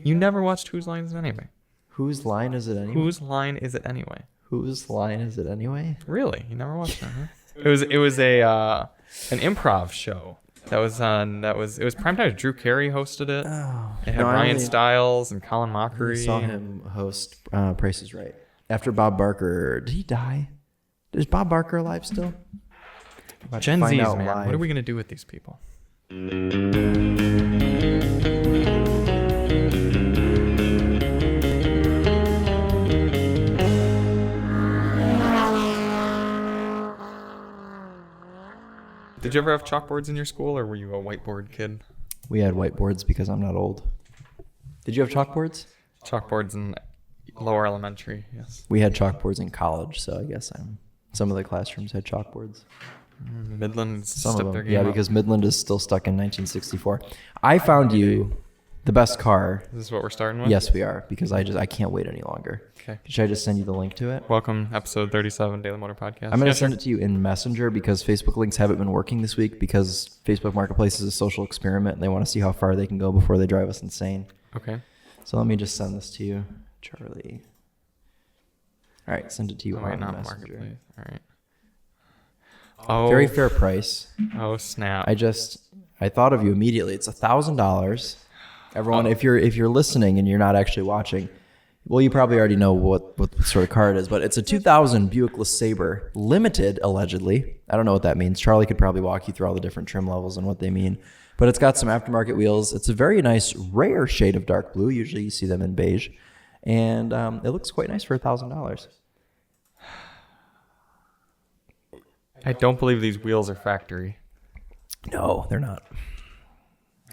You never watched Whose Line Is It Anyway? Whose line is it anyway? Whose Line Is It Anyway? Whose line is it anyway? Really? You never watched that, huh? It was a an improv show. It was primetime. Drew Carey hosted it. Oh, It had Ryan Stiles and Colin Mockery. I saw him host Price is Right. After Bob Barker, did he die? Is Bob Barker alive still? Gen Z's, man. What are we going to do with these people? Did you ever have chalkboards in your school, or were you a whiteboard kid? We had whiteboards because I'm not old. Did you have chalkboards? Chalkboards in lower elementary, yes. We had chalkboards in college, so I guess some of the classrooms had chalkboards. Midland Some stepped of their them, game up. because Midland is still stuck in 1964. I found you the best car. Is this what we're starting with? Yes, we are, because I can't wait any longer. Okay. Should I just send you the link to it? Welcome, episode 37, Daily Motor Podcast. I'm going to send it to you in Messenger because Facebook links haven't been working this week because Facebook Marketplace is a social experiment and they want to see how far they can go before they drive us insane. Okay. So let me just send this to you, Charlie. All right, send it to you on not Messenger. Marketplace. All right. Oh. Very fair price. Oh, snap. I thought of you immediately. It's $1,000. Everyone, if you're listening and you're not actually watching, well, you probably already know what sort of car it is, but it's a 2000 Buick LeSabre, limited, allegedly. I don't know what that means. Charlie could probably walk you through all the different trim levels and what they mean. But it's got some aftermarket wheels. It's a very nice, rare shade of dark blue. Usually you see them in beige. And it looks quite nice for $1,000. I don't believe these wheels are factory. No, they're not.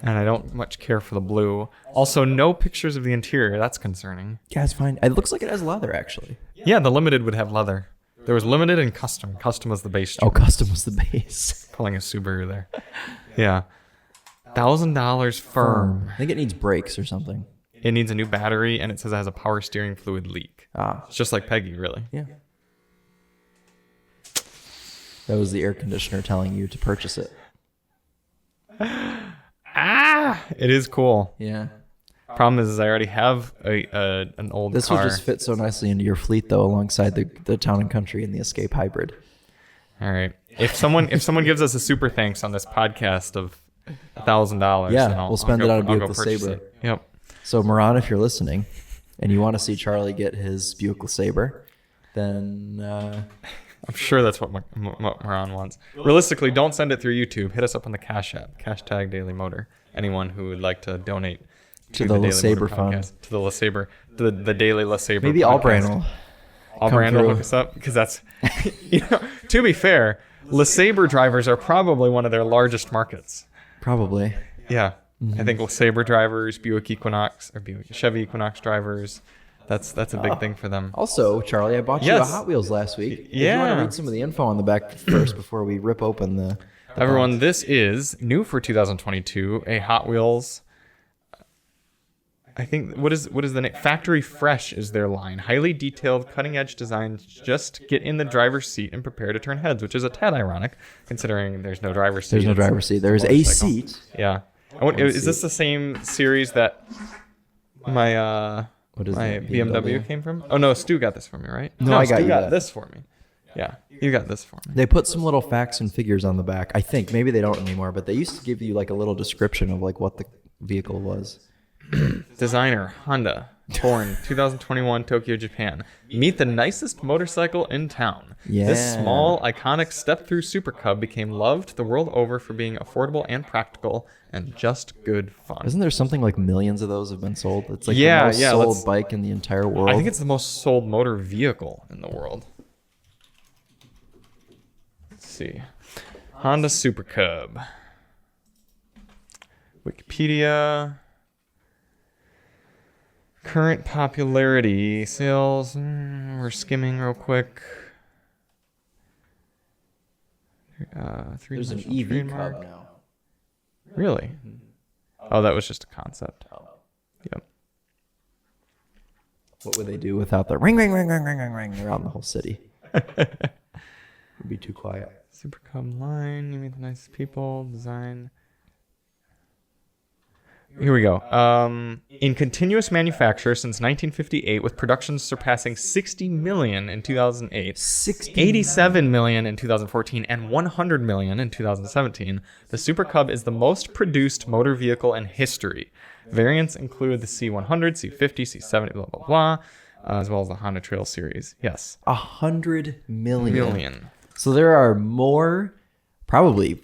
And I don't much care for the blue. Also, no pictures of the interior. That's concerning. Yeah, it's fine. It looks like it has leather, actually. Yeah, the Limited would have leather. There was Limited and Custom. Custom was the base. Oh, Custom was the base. Pulling a Subaru there. Yeah. $1,000 firm. I think it needs brakes or something. It needs a new battery, and it says it has a power steering fluid leak. It's just like Peggy, really. Yeah. That was the air conditioner telling you to purchase it. It is cool. Yeah. Problem is I already have an old This car. would just fit so nicely into your fleet, though, alongside the Town and Country and the Escape Hybrid. All right. If someone gives us a super thanks on this podcast of $1,000, Yeah, then we'll spend it on a I'll Buick go purchase LeSabre. it. Yep. So, Moran, if you're listening and you want to see Charlie get his Buick LeSabre, then I'm sure that's what Moran wants. Realistically, don't send it through YouTube. Hit us up on the Cash App, #Daily Motor. Anyone who would like to donate to the Daily LeSabre Motor Fund. podcast, to the LeSabre, the Daily LeSabre. maybe podcast. Allbrand will hook us up because that's, to be fair, LeSabre drivers are probably one of their largest markets. Probably. Yeah. I think LeSabre drivers, Chevy Equinox drivers, that's a big thing for them. Also, Charlie, I bought you a Hot Wheels last week. If you want to read some of the info on the back first before we rip open the Everyone, box. this is new for 2022, a Hot Wheels. I think what is the name? Factory Fresh is their line. Highly detailed, cutting-edge designs. Just get in the driver's seat and prepare to turn heads, which is a tad ironic, considering there's no driver's seat. There's no driver's seat. There is a seat. Yeah. Is this the same series that my BMW came from? Oh no, Stu got this for me, right? No, I got Stu you got that. this for me. Yeah, you got this for me. They put some little facts and figures on the back. I think maybe they don't anymore, but they used to give you like a little description of like what the vehicle was. Designer Honda, born 2021, Tokyo, Japan. Meet the nicest motorcycle in town. Yeah. This small, iconic step-through Super Cub became loved the world over for being affordable and practical and just good fun. Isn't there something like millions of those have been sold? It's like Yeah, the most yeah, sold bike in the entire world. I think it's the most sold motor vehicle in the world. Let's see. Honda Super Cub. Wikipedia. Current popularity, sales, we're skimming real quick. There's an EV Cub now. Really? Oh, that was just a concept. Yep. What would they do without the ring, ring, ring, ring, ring, ring, ring around the whole city? It'd be too quiet. Super Cub line, you meet the nicest people, design. Here we go. In continuous manufacture since 1958, with production surpassing 60 million in 2008, 87 million in 2014, and 100 million in 2017, the Super Cub is the most produced motor vehicle in history. Variants include the C100, C50, C70, blah, blah, blah, as well as the Honda Trail series. Yes. 100 million. So there are more, probably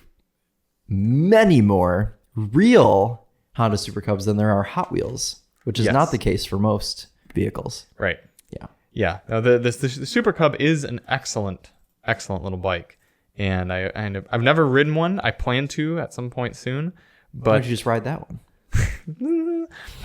many more, real Honda Super Cubs than there are Hot Wheels, which is not the case for most vehicles. Right. Yeah. Yeah. Now, the Super Cub is an excellent little bike, and I've never ridden one. I plan to at some point soon. But why don't you just ride that one?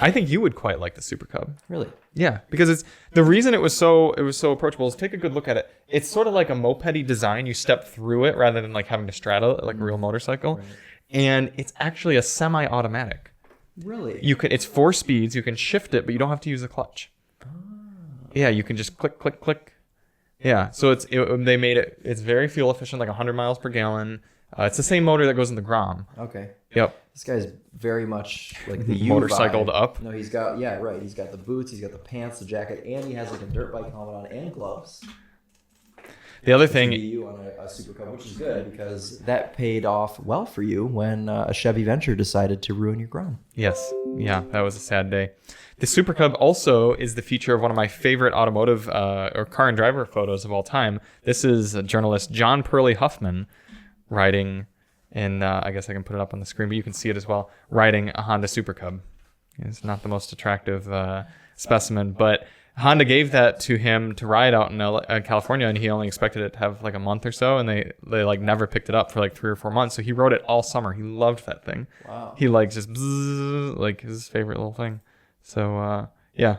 I think you would quite like the Super Cub. Really? Yeah, because it's the reason it was so approachable is take a good look at it. It's sort of like a moped-y design. You step through it rather than like having to straddle it like a real motorcycle. Right. And it's actually a semi-automatic. Really? It's 4 speeds. You can shift it, but you don't have to use a clutch. Oh. Yeah, you can just click, click, click. Yeah, so they made it. It's very fuel efficient, like 100 miles per gallon. It's the same motor that goes in the Grom. Okay. Yep. This guy's very much like the motorcycled up. No, he's got He's got the boots, he's got the pants, the jacket, and he has like a dirt bike helmet on and gloves. The other thing, you on a Super Cub, which is good because that paid off well for you when a Chevy Venture decided to ruin your Grom. Yes. Yeah, that was a sad day. The Super Cub also is the feature of one of my favorite automotive or car and driver photos of all time. This is journalist John Perley Huffman riding, and I guess I can put it up on the screen, but you can see it as well, riding a Honda Super Cub. It's not the most attractive specimen, but Honda gave that to him to ride out in California, and he only expected it to have like a month or so, and they like never picked it up for like 3 or 4 months. So he rode it all summer. He loved that thing. Wow. He like just bzzz, like his favorite little thing. So yeah,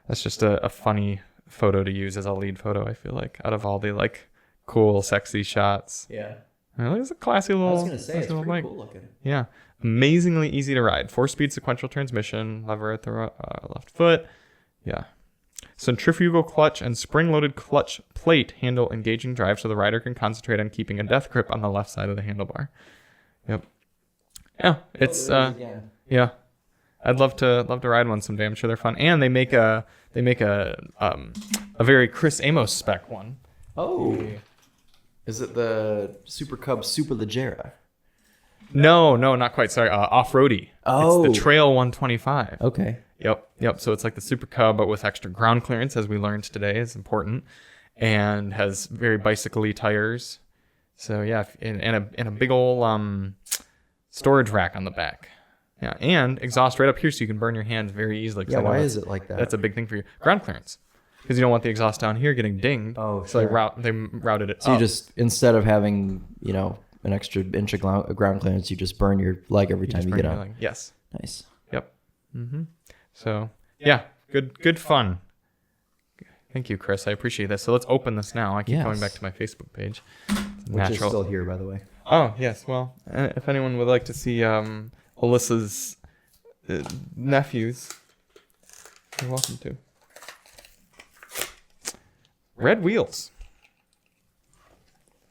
that's just a funny photo to use as a lead photo. I feel like out of all the like cool, sexy shots. Yeah. It's a classy little. I was gonna say it's pretty bike. cool looking. Yeah. Amazingly easy to ride. 4-speed sequential transmission, lever at the left foot. Yeah. Centrifugal clutch and spring-loaded clutch plate handle engaging drive so the rider can concentrate on keeping a death grip on the left side of the handlebar. Yep. Yeah, it's yeah. I'd love to ride one someday. I'm sure they're fun. And they make a very Chris Amos spec one. Oh. Is it the Super Cub Superleggera? No, not quite. Sorry, off-roady. Oh. It's the Trail 125. Okay. Yep. So it's like the Super Cub, but with extra ground clearance, as we learned today, is important, and has very bicycle-y tires. So yeah, and a big old storage rack on the back. Yeah, and exhaust right up here, so you can burn your hands very easily. Yeah, why is it like that? That's a big thing for you. Ground clearance, because you don't want the exhaust down here getting dinged. Oh, so sure. they routed it. So up. you just, instead of having an extra inch of ground clearance, you just burn your leg every time you get up. Yes. Nice. Yep. So yeah, good fun. Thank you, Chris. I appreciate this. So let's open this now. I keep going back to my Facebook page. Which is still here, by the way. Oh yes. Well, if anyone would like to see Alyssa's nephews, you're welcome to. Red wheels.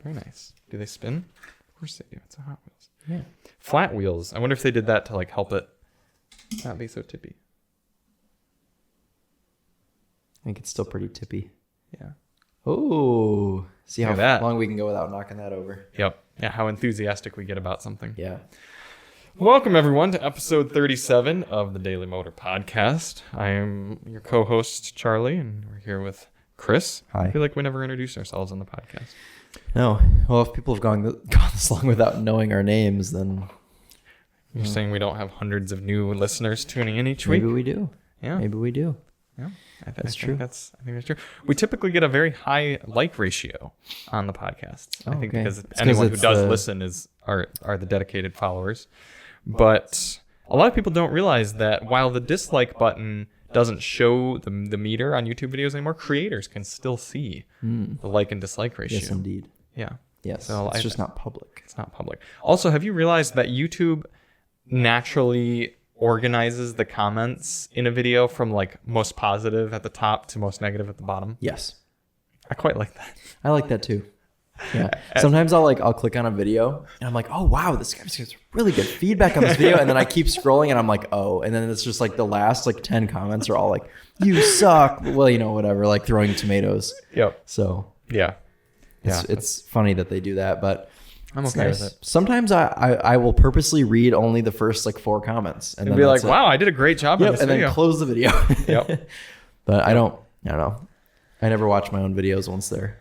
Very nice. Do they spin? Of course they do. It's a Hot Wheels. Yeah. Flat wheels. I wonder if they did that to like help it not be so tippy. I think it's still pretty tippy. Yeah. Oh, see how that. long we can go without knocking that over. Yep. Yeah, how enthusiastic we get about something. Yeah. Welcome, everyone, to episode 37 of the Daily Motor Podcast. I am your co-host, Charlie, and we're here with Chris. Hi. I feel like we never introduced ourselves on the podcast. No. Well, if people have gone this long without knowing our names, then... You're saying we don't have hundreds of new listeners tuning in each week? Maybe we do. Yeah. Maybe we do. Yeah. That's true. I think that's true. We typically get a very high like ratio on the podcasts. I think because anyone who does listen are the dedicated followers. But a lot of people don't realize that while the dislike button doesn't show the meter on YouTube videos anymore, creators can still see the like and dislike ratio. Yes, indeed. Yeah. Yes. So it's just not public. It's not public. Also, have you realized that YouTube naturally organizes the comments in a video from like most positive at the top to most negative at the bottom? Yes. I quite like that. I like that too. Yeah. Sometimes I'll click on a video and I'm like, oh wow, this guy's got really good feedback on this video, and then I keep scrolling and I'm like, oh, and then it's just like the last like 10 comments are all like, you suck. Well, whatever, like throwing tomatoes. Yep. So yeah. It's funny that they do that, but I'm okay with it. Sometimes I will purposely read only the first like 4 comments and then be like, wow, I did a great job on this and video. then close the video. Yep. But I don't know. I never watch my own videos once they're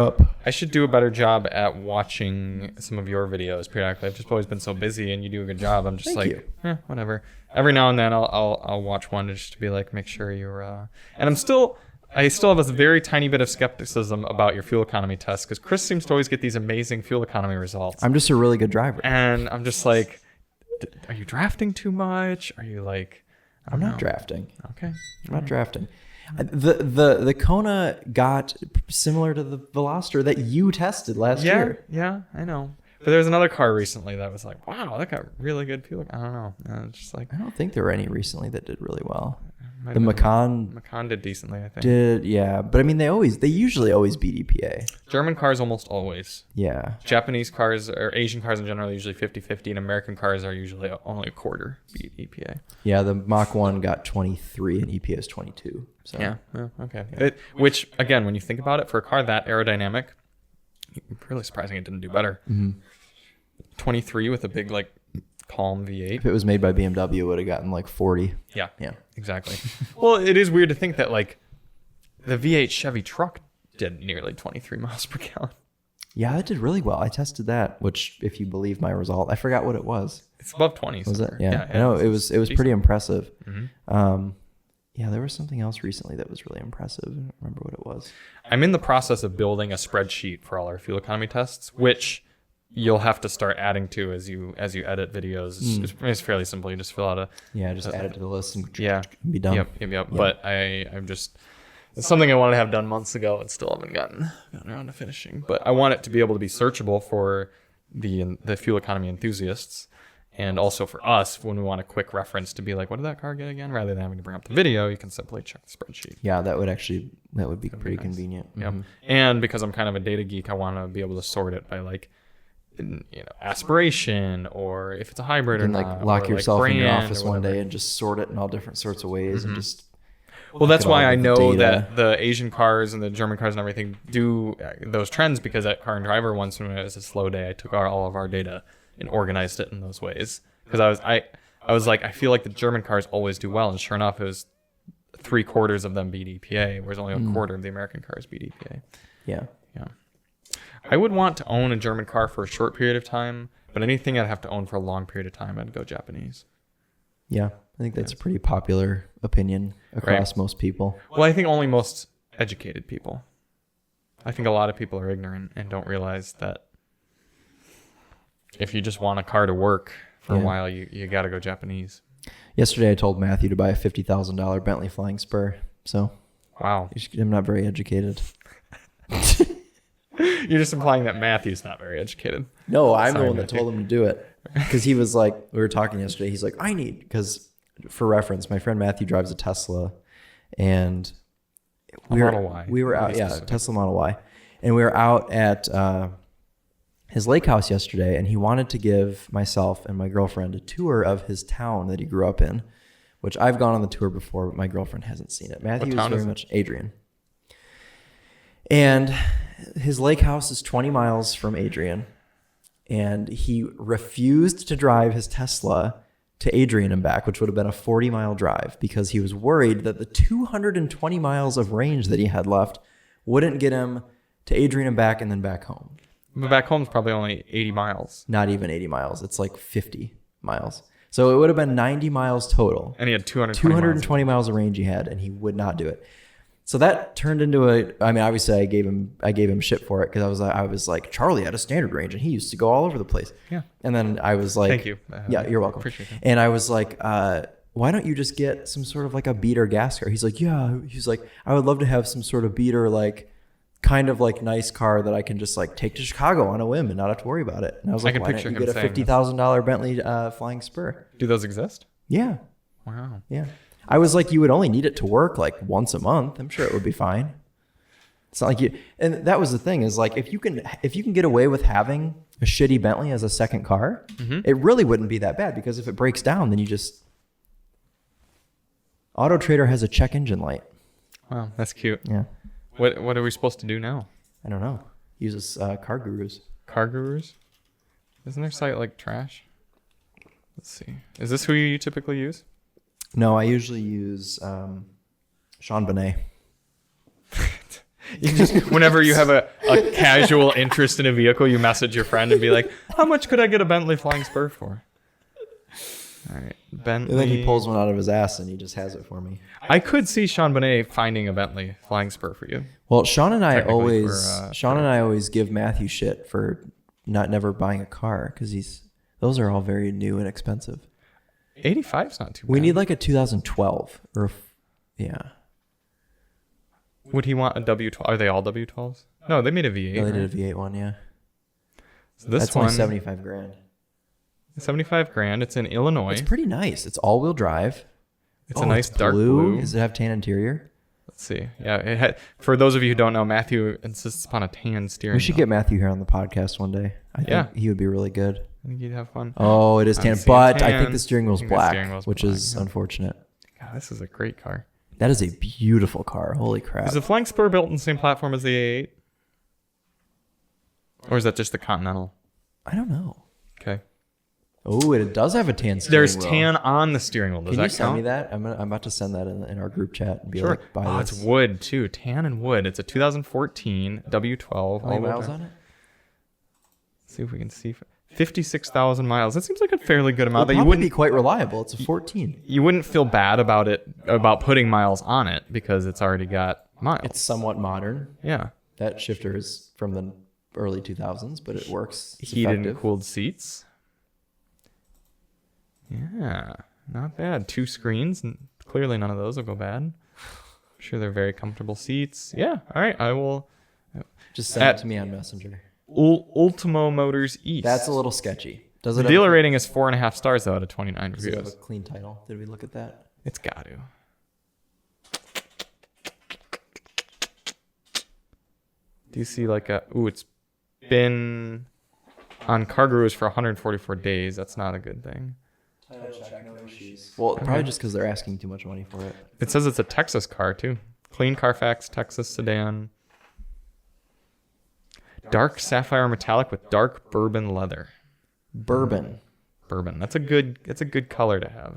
up. I should do a better job at watching some of your videos periodically. I've just always been so busy, and you do a good job. I'm just whatever. Every now and then I'll watch one just to be like, make sure you're. And I still have a very tiny bit of skepticism about your fuel economy tests, because Chris seems to always get these amazing fuel economy results. I'm just a really good driver, and I'm just like, are you drafting too much? Are you like? I'm not drafting. Okay, I'm not drafting. The Kona got similar to the Veloster that you tested last year. Yeah, I know. But there's another car recently that was like, wow, that got really good fuel. I don't know. It's just like, I don't think there were any recently that did really well. The Macan did decently, I think. But I mean, they usually always beat EPA. German cars almost always. Yeah. Japanese cars or Asian cars in general are usually 50-50, and American cars are usually only a quarter beat EPA. Yeah, the Mach 1 got 23 and EPA is 22. So. Yeah, okay. Yeah. Which, again, when you think about it, for a car that aerodynamic, really surprising it didn't do better. Mm-hmm. 23 with a big, like, calm V8. If it was made by BMW, it would have gotten like 40. Yeah, exactly. Well, it is weird to think that like the V8 Chevy truck did nearly 23 miles per gallon. Yeah, it did really well. I tested that, which, if you believe my result, I forgot what it was. It's above 20. Was it? Yeah. I know it was pretty impressive. Mm-hmm. Yeah, there was something else recently that was really impressive. I don't remember what it was. I'm in the process of building a spreadsheet for all our fuel economy tests, which you'll have to start adding to as you edit videos. It's fairly simple. You just fill out just add it to the list and be done. Yep. But I'm just, it's something I wanted to have done months ago and still haven't gotten around to finishing. But I want it to be able to be searchable for the fuel economy enthusiasts, and also for us when we want a quick reference to be like, what did that car get again? Rather than having to bring up the video, you can simply check the spreadsheet. Yeah, that would be pretty nice. Convenient. Yep. And because I'm kind of a data geek, I want to be able to sort it by like, aspiration, or if it's a hybrid or not. Like lock yourself in your office one day and just sort it in all different sorts of ways and just. Well, that's why I know that the Asian cars and the German cars and everything do those trends, because at Car and Driver once when it was a slow day, I took all of our data and organized it in those ways. Because I was like, I feel like the German cars always do well, and sure enough, it was 3/4 of them beat EPA, whereas only a quarter of the American cars beat EPA. Yeah. I would want to own a German car for a short period of time, but anything I'd have to own for a long period of time, I'd go Japanese. Yeah, I think that's a pretty popular opinion across most people. Well, I think only most educated people. I think a lot of people are ignorant and don't realize that if you just want a car to work for a while, you got to go Japanese. Yesterday, I told Matthew to buy a $50,000 Bentley Flying Spur. So, wow, I'm not very educated. You're just implying that Matthew's not very educated. No, I'm the one that told him to do it. Because he was like, we were talking yesterday, he's like, because for reference, my friend Matthew drives a Tesla, and Model Y. We were out, Tesla Model Y. And we were out at his lake house yesterday, and he wanted to give myself and my girlfriend a tour of his town that he grew up in, which I've gone on the tour before, but my girlfriend hasn't seen it. Matthew is very much Adrian. And his lake house is 20 miles from Adrian, and he refused to drive his Tesla to Adrian and back, which would have been a 40-mile drive, because he was worried that the 220 miles of range that he had left wouldn't get him to Adrian and back and then back home. But back home is probably only 80 miles. Not even 80 miles. It's like 50 miles. So it would have been 90 miles total. And he had 220 miles of range he had, and he would not do it. So that turned into obviously I gave him shit for it, because I was like, Charlie had a standard range and he used to go all over the place. Yeah. And then I was like, thank you. Yeah, you're welcome. Appreciate it. And I was like, why don't you just get some sort of like a beater gas car? He's like, yeah. He's like, I would love to have some sort of beater, like kind of like nice car that I can just like take to Chicago on a whim and not have to worry about it. And I was like, why don't you get a $50,000 Bentley Flying Spur? Do those exist? Yeah. Wow. Yeah. I was like, you would only need it to work like once a month. I'm sure it would be fine. It's not like you, and that was the thing is like, if you can get away with having a shitty Bentley as a second car, it really wouldn't be that bad, because if it breaks down, then you just, Auto Trader has a check engine light. Wow, that's cute. Yeah. What are we supposed to do now? I don't know. Uses Car Gurus. Car Gurus? Isn't their site like trash? Let's see. Is this who you typically use? No, I usually use Sean Benet. You just, whenever you have a casual interest in a vehicle, you message your friend and be like, how much could I get a Bentley Flying Spur for? All right, Bentley. And then he pulls one out of his ass and he just has it for me. I could see Sean Benet finding a Bentley Flying Spur for you. Well, Sean and I Technically always give Matthew shit for never buying a car, because those are all very new and expensive. 85's not too bad. We need like a 2012 or yeah. Would he want a W12? Are they all W12s? No, they made a V8. No, they right? did a V8 one, yeah. So this That's one, only 75 grand. 75 grand. It's in Illinois. It's pretty nice. It's all-wheel drive. It's a nice dark blue. Does it have tan interior? Let's see. Yeah, for those of you who don't know, Matthew insists upon a tan steering We should wheel. get Matthew here on the podcast one day. I think he would be really good. I think you'd have fun. Oh, it is I'm tan, seeing but I tan. think the steering wheel's I think the black, steering wheel's which black, is yeah. unfortunate. God, this is a great car. That is a beautiful car. Holy crap. Is the Flying Spur built in the same platform as the A8? Or is that just the Continental? I don't know. Okay. Oh, it does have a tan steering There's wheel. tan on the steering wheel. Does Can that you send count? me that? I'm about to send that in our group chat and be Sure. like, buy this. It's wood too. Tan and wood. It's a 2014 W12. How many miles on it? Let's see if we can see. 56,000 miles. That seems like a fairly good amount. It'll That you probably wouldn't be quite reliable. It's a 14. you wouldn't feel bad about putting miles on it because it's already got miles. It's somewhat modern. Yeah. That shifter is from the early 2000s, but it works. It's Heated effective. and cooled seats. Yeah, not bad. 2 screens, and clearly none of those will go bad. I'm sure they're very comfortable seats. Yeah, all right. I will. Just send it to me on Messenger. Ultimo Motors East. That's a little sketchy. Does The it dealer rating is 4.5 stars though out of 29 does it have a reviews. clean title? Did we look at that? It's got to. Do you see like a? Ooh, it's been on Car Gurus for 144 days. That's not a good thing. Well, probably just because they're asking too much money for it. It says it's a Texas car too. Clean Carfax Texas sedan. Dark sapphire metallic with dark bourbon leather. Bourbon. Bourbon. That's a good color to have.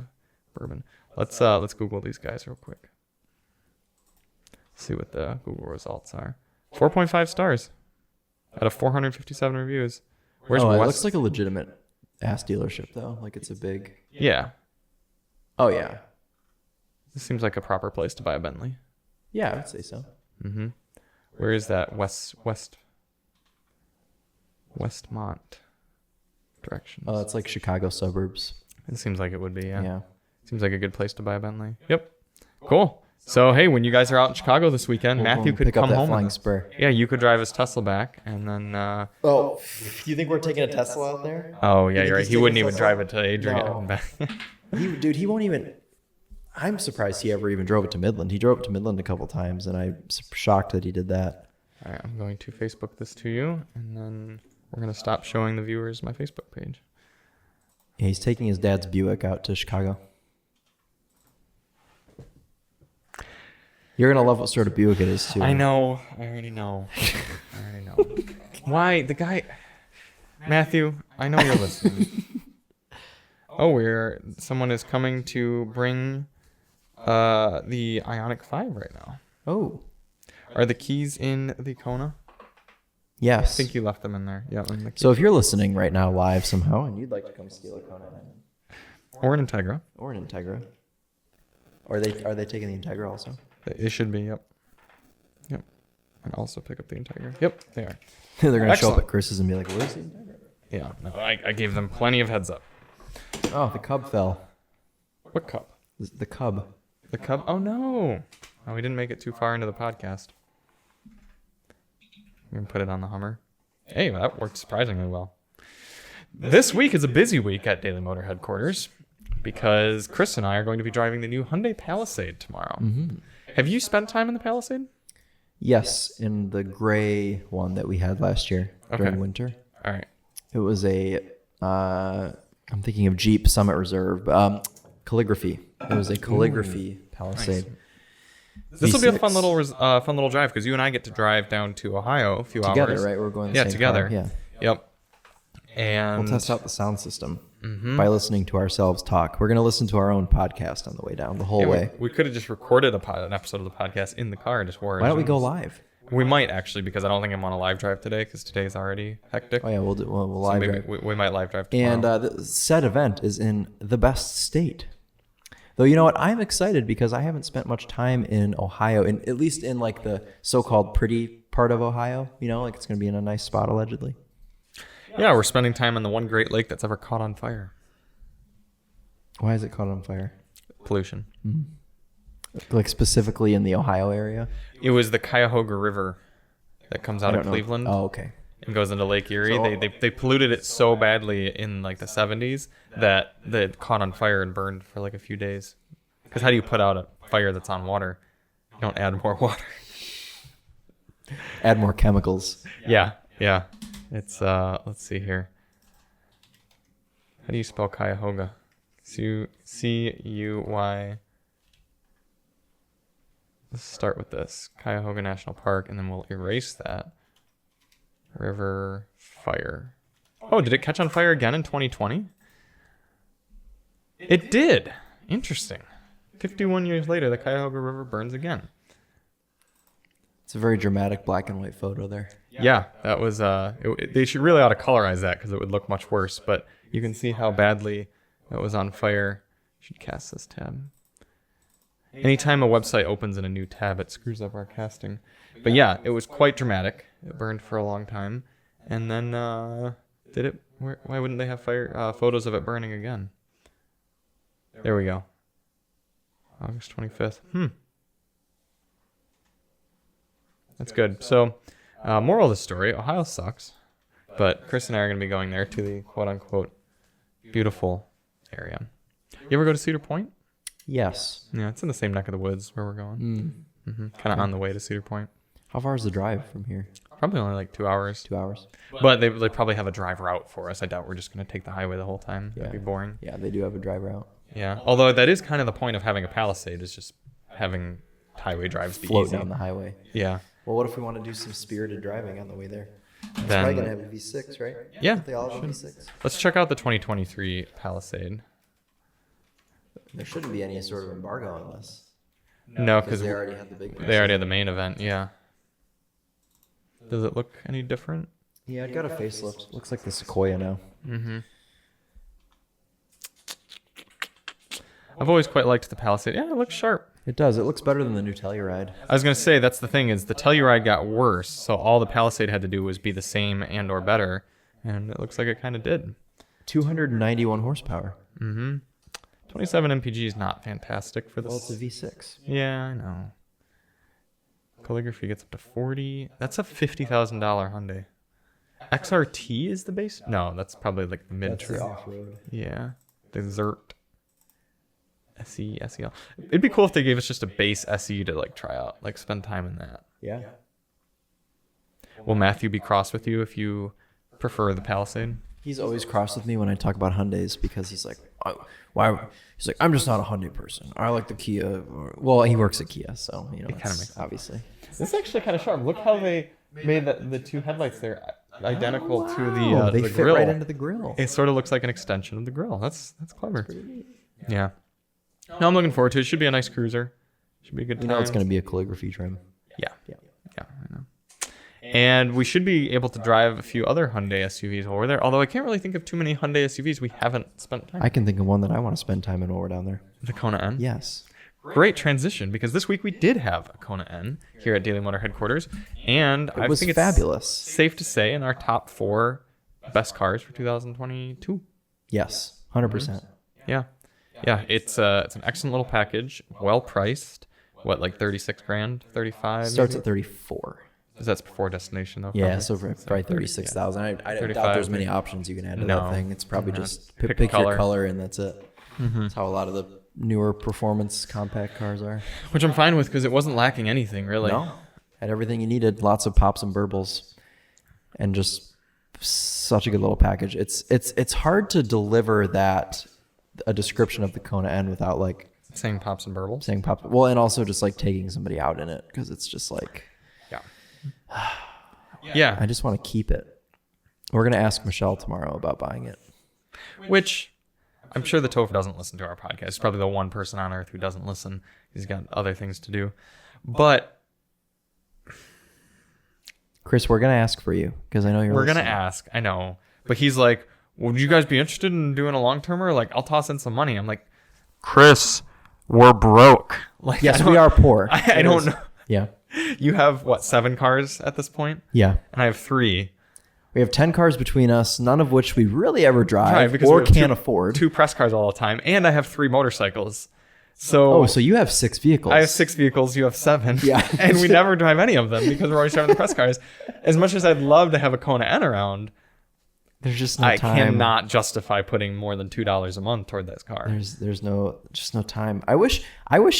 Bourbon. Let's Google these guys real quick. See what the Google results are. 4.5 stars out of 457 reviews. Where's it West? looks like a legitimate ass dealership though. Like it's a big. Yeah. Oh yeah. This seems like a proper place to buy a Bentley. Yeah, I would say so. Mm-hmm. Where is that? Westmont directions. Oh, it's like Chicago suburbs. It seems like it would be, yeah. Yeah. Seems like a good place to buy a Bentley. Yep. Cool. So, hey, when you guys are out in Chicago this weekend, Matthew could pick up come that home. Flying with us. Spur. Yeah, you could drive his Tesla back, and then... Oh, do you think we're taking a Tesla out there? oh, yeah, think you're right. he's He wouldn't taking even Tesla? drive it to Adrian. No. and back. He won't even. I'm surprised he ever even drove it to Midland. He drove it to Midland a couple times, and I'm shocked that he did that. All right, I'm going to Facebook this to you, and then we're going to stop showing the viewers my Facebook page. Yeah, he's taking his dad's Buick out to Chicago. You're gonna love what sort of Buick it is too. I know. I already know. Why? The guy... Matthew, I know you're listening. Someone is coming to bring the Ioniq 5 right now. Oh. Are the keys in the Kona? Yes. I think you left them in there. Yeah. In the So if you're listening right now live somehow and you'd like to come steal a Kona N or an Integra. or an Integra, are they taking the Integra also? It should be. Yep. Yep. And also pick up the Integra. Yep, they are. They're gonna show Excellent. up at Chris's and be like, "Where's the Integra?" Yeah. No, I gave them plenty of heads up. Oh, the Cub fell. What Cub? The Cub. The Cub? Oh no! Oh, we didn't make it too far into the podcast. We're gonna put it on the Hummer. Hey, that worked surprisingly well. This week is a busy week at Daily Motor headquarters because Chris and I are going to be driving the new Hyundai Palisade tomorrow. Mm-hmm. Have you spent time in the Palisade? Yes, in the gray one that we had last year during winter. All right. It was I'm thinking of Jeep Summit Reserve. Calligraphy. It was a calligraphy Palisade. Nice. This will be a V6. fun little drive because you and I get to drive down to Ohio a few Together, hours. right? We're going the same together. car. Yeah. Yep. And We'll test out the sound system by listening to ourselves talk. We're going to listen to our own podcast on the way down the whole way. We could have just recorded an episode of the podcast in the car and just wore it. Why don't we go live? We might actually, because I don't think I'm on a live drive today because today's already hectic. Oh yeah, we'll live drive. We might live drive tomorrow. And the said event is in the best state. Though you know what, I'm excited because I haven't spent much time in Ohio, at least in like the so-called pretty part of Ohio. You know, like it's going to be in a nice spot allegedly. Yeah, we're spending time on the one Great Lake that's ever caught on fire. Why is it caught on fire? Pollution. Mm-hmm. Like specifically in the Ohio area? It was the Cuyahoga River that comes out of Cleveland. Oh, okay. And goes into Lake Erie. So, they polluted it so badly in like the 70s that it caught on fire and burned for like a few days. Because how do you put out a fire that's on water? You don't add more water. Add more chemicals. Yeah. It's let's see here. How do you spell Cuyahoga? C-U-Y. Let's start with this. Cuyahoga National Park, and then we'll erase that. River fire. Oh, did it catch on fire again in 2020? It did. Interesting. 51 years later, the Cuyahoga River burns again. It's a very dramatic black and white photo there. Yeah, that was. They should really ought to colorize that because it would look much worse. But you can see how badly it was on fire. Should cast this tab. Anytime a website opens in a new tab, it screws up our casting. But yeah, it was quite dramatic. It burned for a long time, and then did it? Why wouldn't they have photos of it burning again? There we go. August 25th. That's good. So, moral of the story: Ohio sucks, but Chris and I are going to be going there to the quote-unquote beautiful area. You ever go to Cedar Point? Yes. Yeah, it's in the same neck of the woods where we're going. Kind of on the way to Cedar Point. How far is the drive from here? Probably only like 2 hours. 2 hours. But they probably have a drive route for us. I doubt we're just going to take the highway the whole time. Yeah. That'd be boring. Yeah, they do have a drive route. Yeah. Although that is kind of the point of having a Palisade, is just having highway drives be Float easy. down the highway. Yeah. Well, what if we want to do some spirited driving on the way there? It's Then, probably going to have a V6, right? Yeah. They all have a V6. Let's check out the 2023 Palisade. There shouldn't be any sort of embargo on this. No, because they already had the big. they already had the main event. Yeah. Does it look any different? Yeah, it got a facelift. Looks like the Sequoia now. I've always quite liked the Palisade. Yeah, it looks sharp. It does. It looks better than the new Telluride. I was going to say, that's the thing, is the Telluride got worse, so all the Palisade had to do was be the same and or better, and it looks like it kind of did. 291 horsepower. 27 mpg is not fantastic for this. Well, it's a V6. Yeah, I know. Calligraphy gets up to 40. That's a $50,000 Hyundai. XRT is the base? No, that's probably like the mid-trim. That's the off-road. Yeah. Desert. SE, SEL. It'd be cool if they gave us just a base SE to like try out, like spend time in that. Yeah. Will Matthew be cross with you if you prefer the Palisade? He's always cross with me when I talk about Hyundais because he's like, why? He's like, I'm just not a Hyundai person. I like the Kia. Well, he works at Kia, so you know, it kind of makes sense. Obviously. This is actually kind of sharp. Look how they made the two headlights there identical to the they the fit grill. right into the grill. It sort of looks like an extension of the grill. That's clever. Yeah. No, I'm looking forward to it. It should be a nice cruiser. Should be a good time. You know, it's going to be a calligraphy trim. Yeah, I know. And we should be able to drive a few other Hyundai SUVs while we're there. Although I can't really think of too many Hyundai SUVs we haven't spent time. I can think of one that I want to spend time in while we're down there. The Kona N. Yes. Great transition, because this week we did have a Kona N here at Daily Motor headquarters, and I was think it's fabulous. safe to say in our top 4 best cars for 2022. Yes, 100%. Yeah, it's an excellent little package, well priced. What, like 36 grand, 35? Starts maybe? at 34. That's before destination though. Yeah, probably. so for probably 36,000. I doubt 35, there's many options you can add to No. that thing. It's probably just Pick a pick your color. color and that's it. That's how a lot of the newer performance compact cars are. Which I'm fine with because it wasn't lacking anything really. No, Had everything you needed, lots of pops and burbles, and just such a good little package. It's hard to deliver a description of the Kona N without like saying pops and burbles. Saying pops. Well, and also just like taking somebody out in it, because it's just like, yeah. I just want to keep it. We're gonna ask Michelle tomorrow about buying it. Which I'm sure the Topher doesn't listen to our podcast. He's probably the one person on earth who doesn't listen. He's got other things to do. But Chris, we're gonna ask for you because I know we're gonna ask. I know, but he's like, "Would you guys be interested in doing a long termer? Like, I'll toss in some money." I'm like, Chris, we're broke. Like, yes, we are poor. I don't know. Yeah. You have what, 7 cars at this point? Yeah. And I have 3. We have 10 cars between us, none of which we really ever drive because or we have can't afford. 2 press cars all the time, and I have 3 motorcycles. So so you have 6 vehicles. I have 6 vehicles. You have 7. Yeah. And we never drive any of them because we're always driving the press cars. As much as I'd love to have a Kona N around, there's just no I time. cannot justify putting more than $2 a month toward this car. There's no time. I wish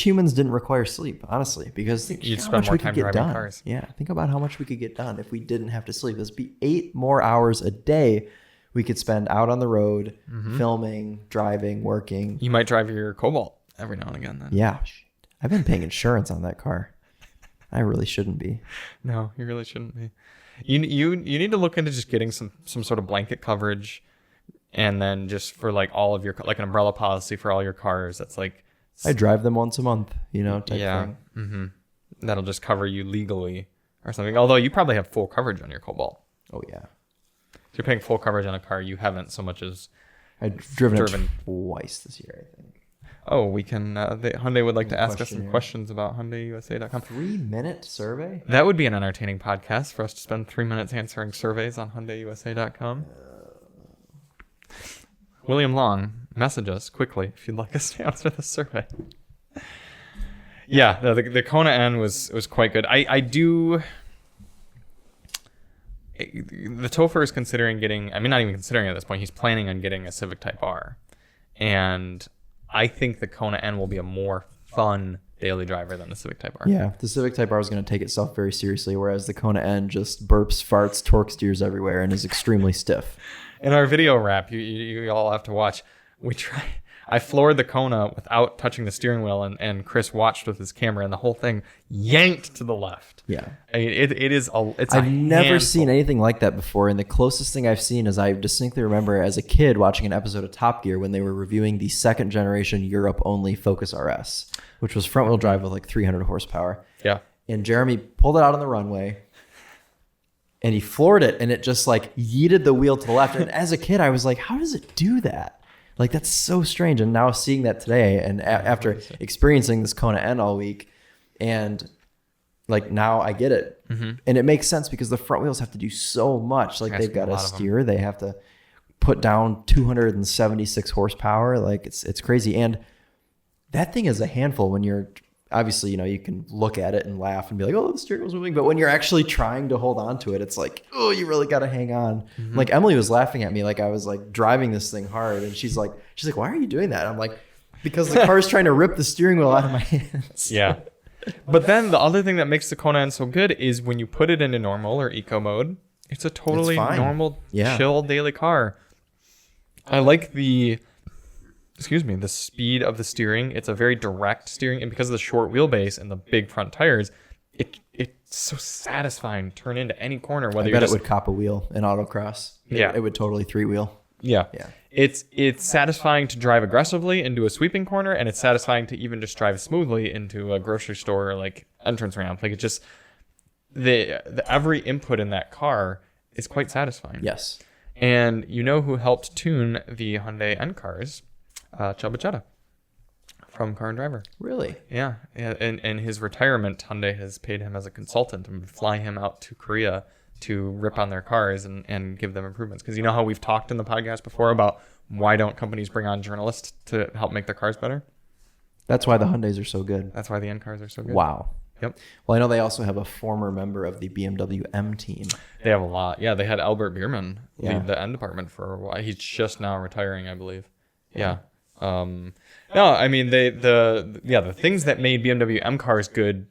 humans didn't require sleep, honestly, because You'd spend more time driving cars. Yeah, think about how much we could get done if we didn't have to sleep. This would be 8 more hours a day we could spend out on the road, filming, driving, working. You might drive your Cobalt every now and again then. Yeah. I've been paying insurance on that car. I really shouldn't be. No, you really shouldn't be. You need to look into just getting some sort of blanket coverage, and then just for like all of your, like an umbrella policy for all your cars. That's like, I drive them once a month, type thing. Mm-hmm. That'll just cover you legally or something. Although you probably have full coverage on your Cobalt. Oh yeah. So you're paying full coverage on a car you haven't so much as I've driven it twice this year, I think. Oh, we can. Hyundai would like to ask us some questions about HyundaiUSA.com. 3-minute survey? That would be an entertaining podcast for us to spend 3 minutes answering surveys on HyundaiUSA.com. William Long, message us quickly if you'd like us to answer the survey. Yeah, the Kona N was quite good. I do. The Topher is considering getting. I mean, not even considering at this point. He's planning on getting a Civic Type R, and I think the Kona N will be a more fun daily driver than the Civic Type R. Yeah, the Civic Type R is going to take itself very seriously, whereas the Kona N just burps, farts, torque steers everywhere, and is extremely stiff. In our video wrap, you all have to watch. I floored the Kona without touching the steering wheel, and Chris watched with his camera, and the whole thing yanked to the left. Yeah, I mean, it's I've never seen anything like that before, and the closest thing I've seen is I distinctly remember as a kid watching an episode of Top Gear when they were reviewing the 2nd generation Europe only Focus RS, which was front wheel drive with like 300 horsepower. Yeah, and Jeremy pulled it out on the runway, and he floored it, and it just like yeeted the wheel to the left. And as a kid, I was like, how does it do that? Like, that's so strange. And now seeing that today, and after experiencing this Kona N all week, and like now I get it. And it makes sense because the front wheels have to do so much. Like, they've got to steer, they have to put down 276 horsepower. Like, it's crazy. And that thing is a handful when you're, obviously, you can look at it and laugh and be like, oh, the steering wheel's moving. But when you're actually trying to hold on to it, it's like, oh, you really got to hang on. Like, Emily was laughing at me like I was like driving this thing hard. And she's like, why are you doing that? I'm like, because the car's trying to rip the steering wheel out of my hands. Yeah. But then the other thing that makes the Kona N so good is when you put it into normal or eco mode, it's a totally normal, chill daily car. I like the speed of the steering. It's a very direct steering, and because of the short wheelbase and the big front tires, it's so satisfying to turn into any corner. Whether I bet it would cop a wheel in autocross. It would totally 3-wheel. Yeah. It's satisfying to drive aggressively into a sweeping corner, and it's satisfying to even just drive smoothly into a grocery store like entrance ramp. Like, it's just the every input in that car is quite satisfying. Yes. And who helped tune the Hyundai N cars? Chubba Chetta from Car and Driver. Really? Yeah. In his retirement, Hyundai has paid him as a consultant and fly him out to Korea to rip on their cars and give them improvements. Because you know how we've talked in the podcast before about why don't companies bring on journalists to help make their cars better? That's why the Hyundais are so good. That's why the N cars are so good. Wow. Yep. Well, I know they also have a former member of the BMW M team. They have a lot. Yeah, they had Albert Bierman lead the N department for a while. He's just now retiring, I believe. Yeah. No, I mean the things that made BMW M cars good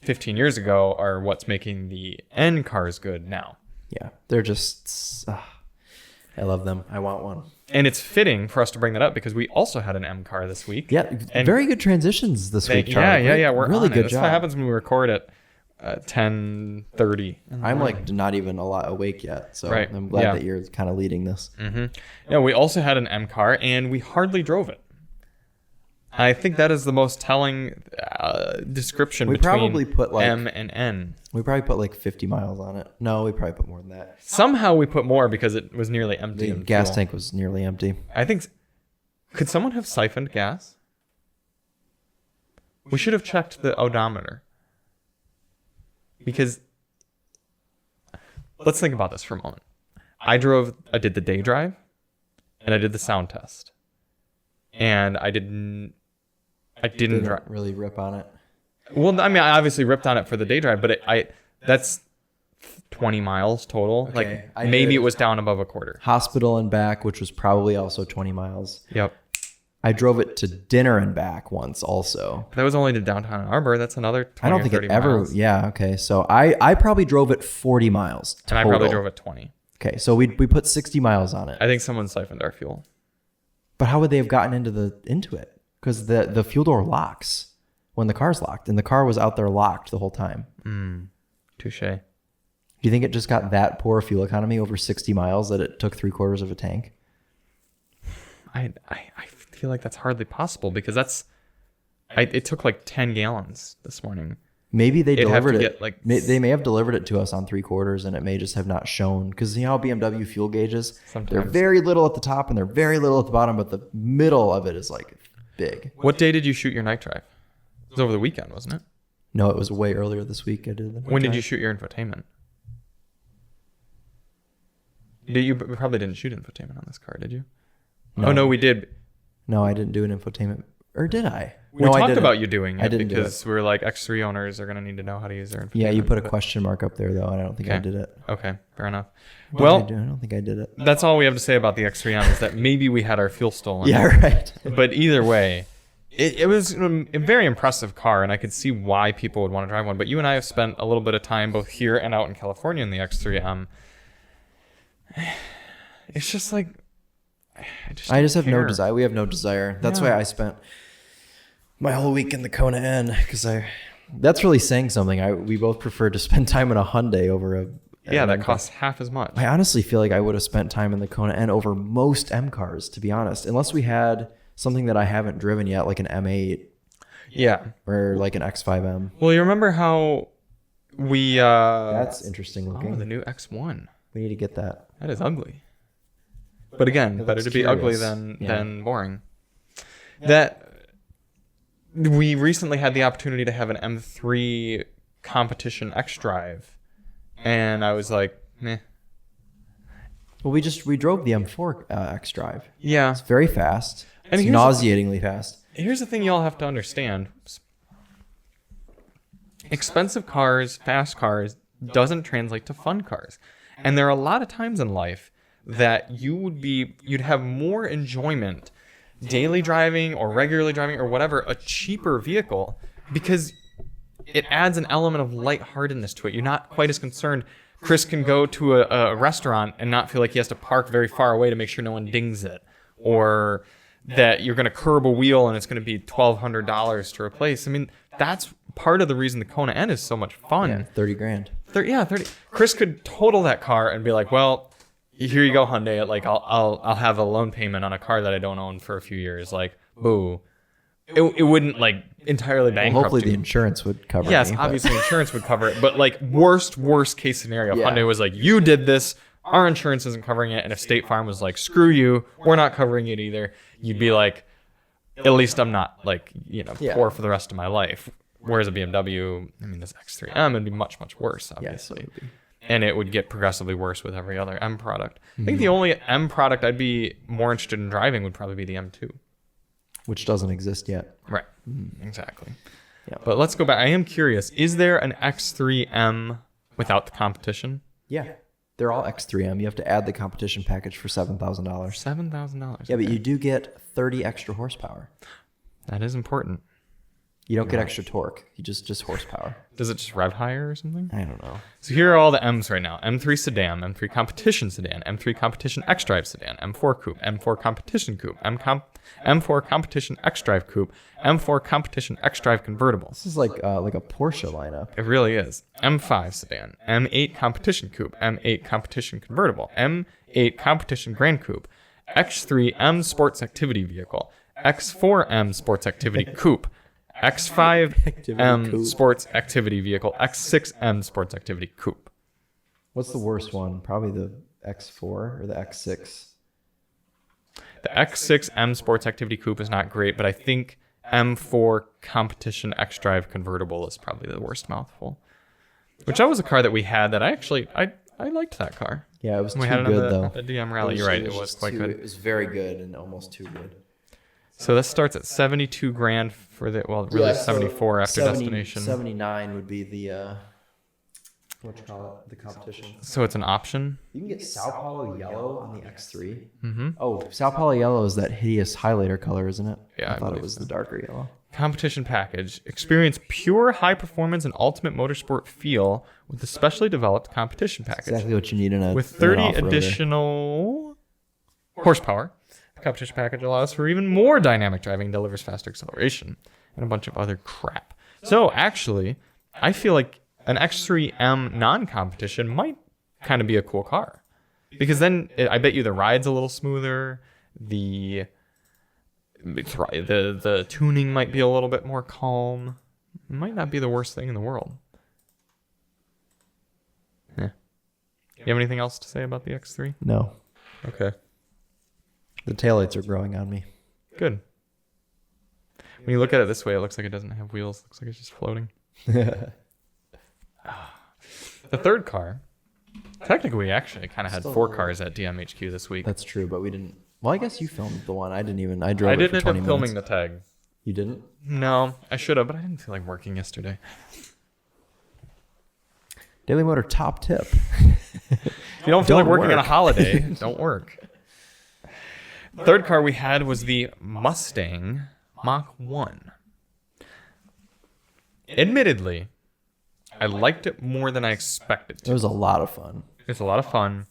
15 years ago are what's making the N cars good now. Yeah, they're just. I love them. I want one. And it's fitting for us to bring that up because we also had an M car this week. Yeah, and very good transitions this week, Charlie. Yeah. We're really on good it. job. That's what happens when we record at 10:30. I'm like not even a lot awake yet, so Right. I'm glad that you're kind of leading this. Yeah, we also had an M car, and we hardly drove it. I think that is the most telling description between probably put like M and N. We probably put like 50 miles on it. No, we probably put more than that. Somehow we put more because it was nearly empty. The gas tank was nearly empty. I think. Could someone have siphoned gas? We should have checked the odometer. Because let's think about this for a moment. I did the day drive, and I did the sound test, and I didn't really rip on it. Well, I mean, I obviously ripped on it for the day drive, but that's 20 miles total. Okay, like maybe it was down above a quarter. Hospital and back, which was probably also 20 miles. Yep. I drove it to dinner and back once also. That was only to downtown Ann Arbor. That's another 20 I don't think or 30 it ever. miles. Yeah. Okay. So I probably drove it 40 miles. Total. And I probably drove it 20. Okay. So we put 60 miles on it. I think someone siphoned our fuel. But how would they have gotten into it? Because the fuel door locks when the car's locked, and the car was out there locked the whole time. Touche. Do you think it just got that poor fuel economy over 60 miles that it took 3/4 of a tank? I feel like that's hardly possible because it took like 10 gallons this morning. Maybe they delivered it. Get like They may have delivered it to us on 3/4, and it may just have not shown. Because you know how BMW fuel gauges, they're very little at the top and they're very little at the bottom, but the middle of it is like big. What day did you shoot your night drive? It was over the weekend, wasn't it? No, it was way earlier this week. I did. When did you shoot your infotainment? You probably didn't shoot infotainment on this car, did you? No. Oh no, we did. No, I didn't do an infotainment. Or did I? We talked about you doing it. I didn't because we were like X3 owners are going to need to know how to use their infotainment. Yeah, you put a question mark up there though, and I don't think I did it. Okay, fair enough. I don't think I did it. That's all we have to say about the X3M is that maybe we had our fuel stolen. Yeah, right. But either way, it was a very impressive car, and I could see why people would want to drive one. But you and I have spent a little bit of time both here and out in California in the X3M. It's just like I just have no desire. We have no desire. That's why I spent my whole week in the Kona N because that's really saying something. We both prefer to spend time in a Hyundai over a. That costs half as much. I honestly feel like I would have spent time in the Kona N over most M cars, to be honest, unless we had something that I haven't driven yet, like an M8. Yeah. Or like an X5M. Well, you remember how we... That's interesting looking. Oh, the new X1. We need to get that. That is ugly. But again, better to be ugly than boring. That we recently had the opportunity to have an M3 competition X-Drive, and I was like, meh. Well, we drove the M4 X-Drive. Yeah. It's very fast. And it's nauseatingly fast. Here's the thing y'all have to understand. Expensive cars, fast cars, doesn't translate to fun cars. And there are a lot of times in life that you'd have more enjoyment daily driving or regularly driving or whatever, a cheaper vehicle, because it adds an element of lightheartedness to it. You're not quite as concerned. Chris can go to a restaurant and not feel like he has to park very far away to make sure no one dings it, or that you're going to curb a wheel and it's going to be $1,200 to replace. I mean, that's part of the reason the Kona N is so much fun. Yeah, 30 grand. 30. Chris could total that car and be like, well, here you go, Hyundai. Like, I'll have a loan payment on a car that I don't own for a few years. Like, boo. It wouldn't like entirely bankrupt. Hopefully you. the insurance would cover it. Yes, obviously insurance would cover it. But like worst case scenario, if Hyundai was like, you did this, our insurance isn't covering it, and if State Farm was like, screw you, we're not covering it either, you'd be like, at least I'm not like, poor for the rest of my life. Whereas a BMW, I mean, this X3M would be much, much worse, obviously. Yes, and it would get progressively worse with every other M product. I think the only M product I'd be more interested in driving would probably be the M2. Which doesn't exist yet. Right. Exactly. Yeah. But let's go back. I am curious. Is there an X3M without the competition? Yeah. They're all X3M. You have to add the competition package for $7,000. $7,000. Yeah, but you do get 30 extra horsepower. That is important. You don't get extra torque. You just horsepower. Does it just rev higher or something? I don't know. So here are all the M's right now. M3 sedan, M3 competition sedan, M3 competition X-Drive sedan, M4 coupe, M4 competition coupe, M4 competition X-Drive coupe, M4 competition X-Drive convertible. This is like a Porsche lineup. It really is. M5 sedan, M8 competition coupe, M8 competition convertible, M8 competition grand coupe, X3M sports activity vehicle, X4M sports activity coupe, X5M sports activity vehicle, X6M sports activity coupe. What's the worst one? Probably the X4 or the X6. The X6M sports activity coupe is not great, but I think M4 competition X-Drive convertible is probably the worst mouthful. Which that was a car that we had that I liked that car. Yeah, it was too we had it good the, though. At the DM rally. You're right, it was quite good. It was very good and almost too good. So this starts at $72,000 for the, well, really 74 after destination. 79 would be the what you call it, the competition. So it's an option. You can get Sao Paulo yellow on the X3. Mm-hmm. Oh, Sao Paulo yellow is that hideous highlighter color, isn't it? Yeah, I thought it was the darker yellow. Competition package. Experience pure high performance and ultimate motorsport feel with the specially developed competition package. Exactly what you need in a with 30 in an off-roader. Additional horsepower. The competition package allows for even more dynamic driving, delivers faster acceleration, and a bunch of other crap. So actually, I feel like an X3M non-competition might kind of be a cool car. Because then I bet you the ride's a little smoother, the tuning might be a little bit more calm. It might not be the worst thing in the world. Yeah. You have anything else to say about the X3? No. Okay. The taillights are growing on me. Good. When you look at it this way, it looks like it doesn't have wheels. It looks like it's just floating. The third car. Technically, we actually kind of had 4 cars at DMHQ this week. That's true, but we didn't. Well, I guess you filmed the one. I didn't even. I drove it didn't for 20 end up minutes. filming the tag. You didn't? No, I should have, but I didn't feel like working yesterday. Daily Motor top tip. If you don't feel like working on a work. holiday, don't work. Third car we had was the Mustang Mach 1. Admittedly, I liked it more than I expected It to. was a lot of fun. It's a lot of fun.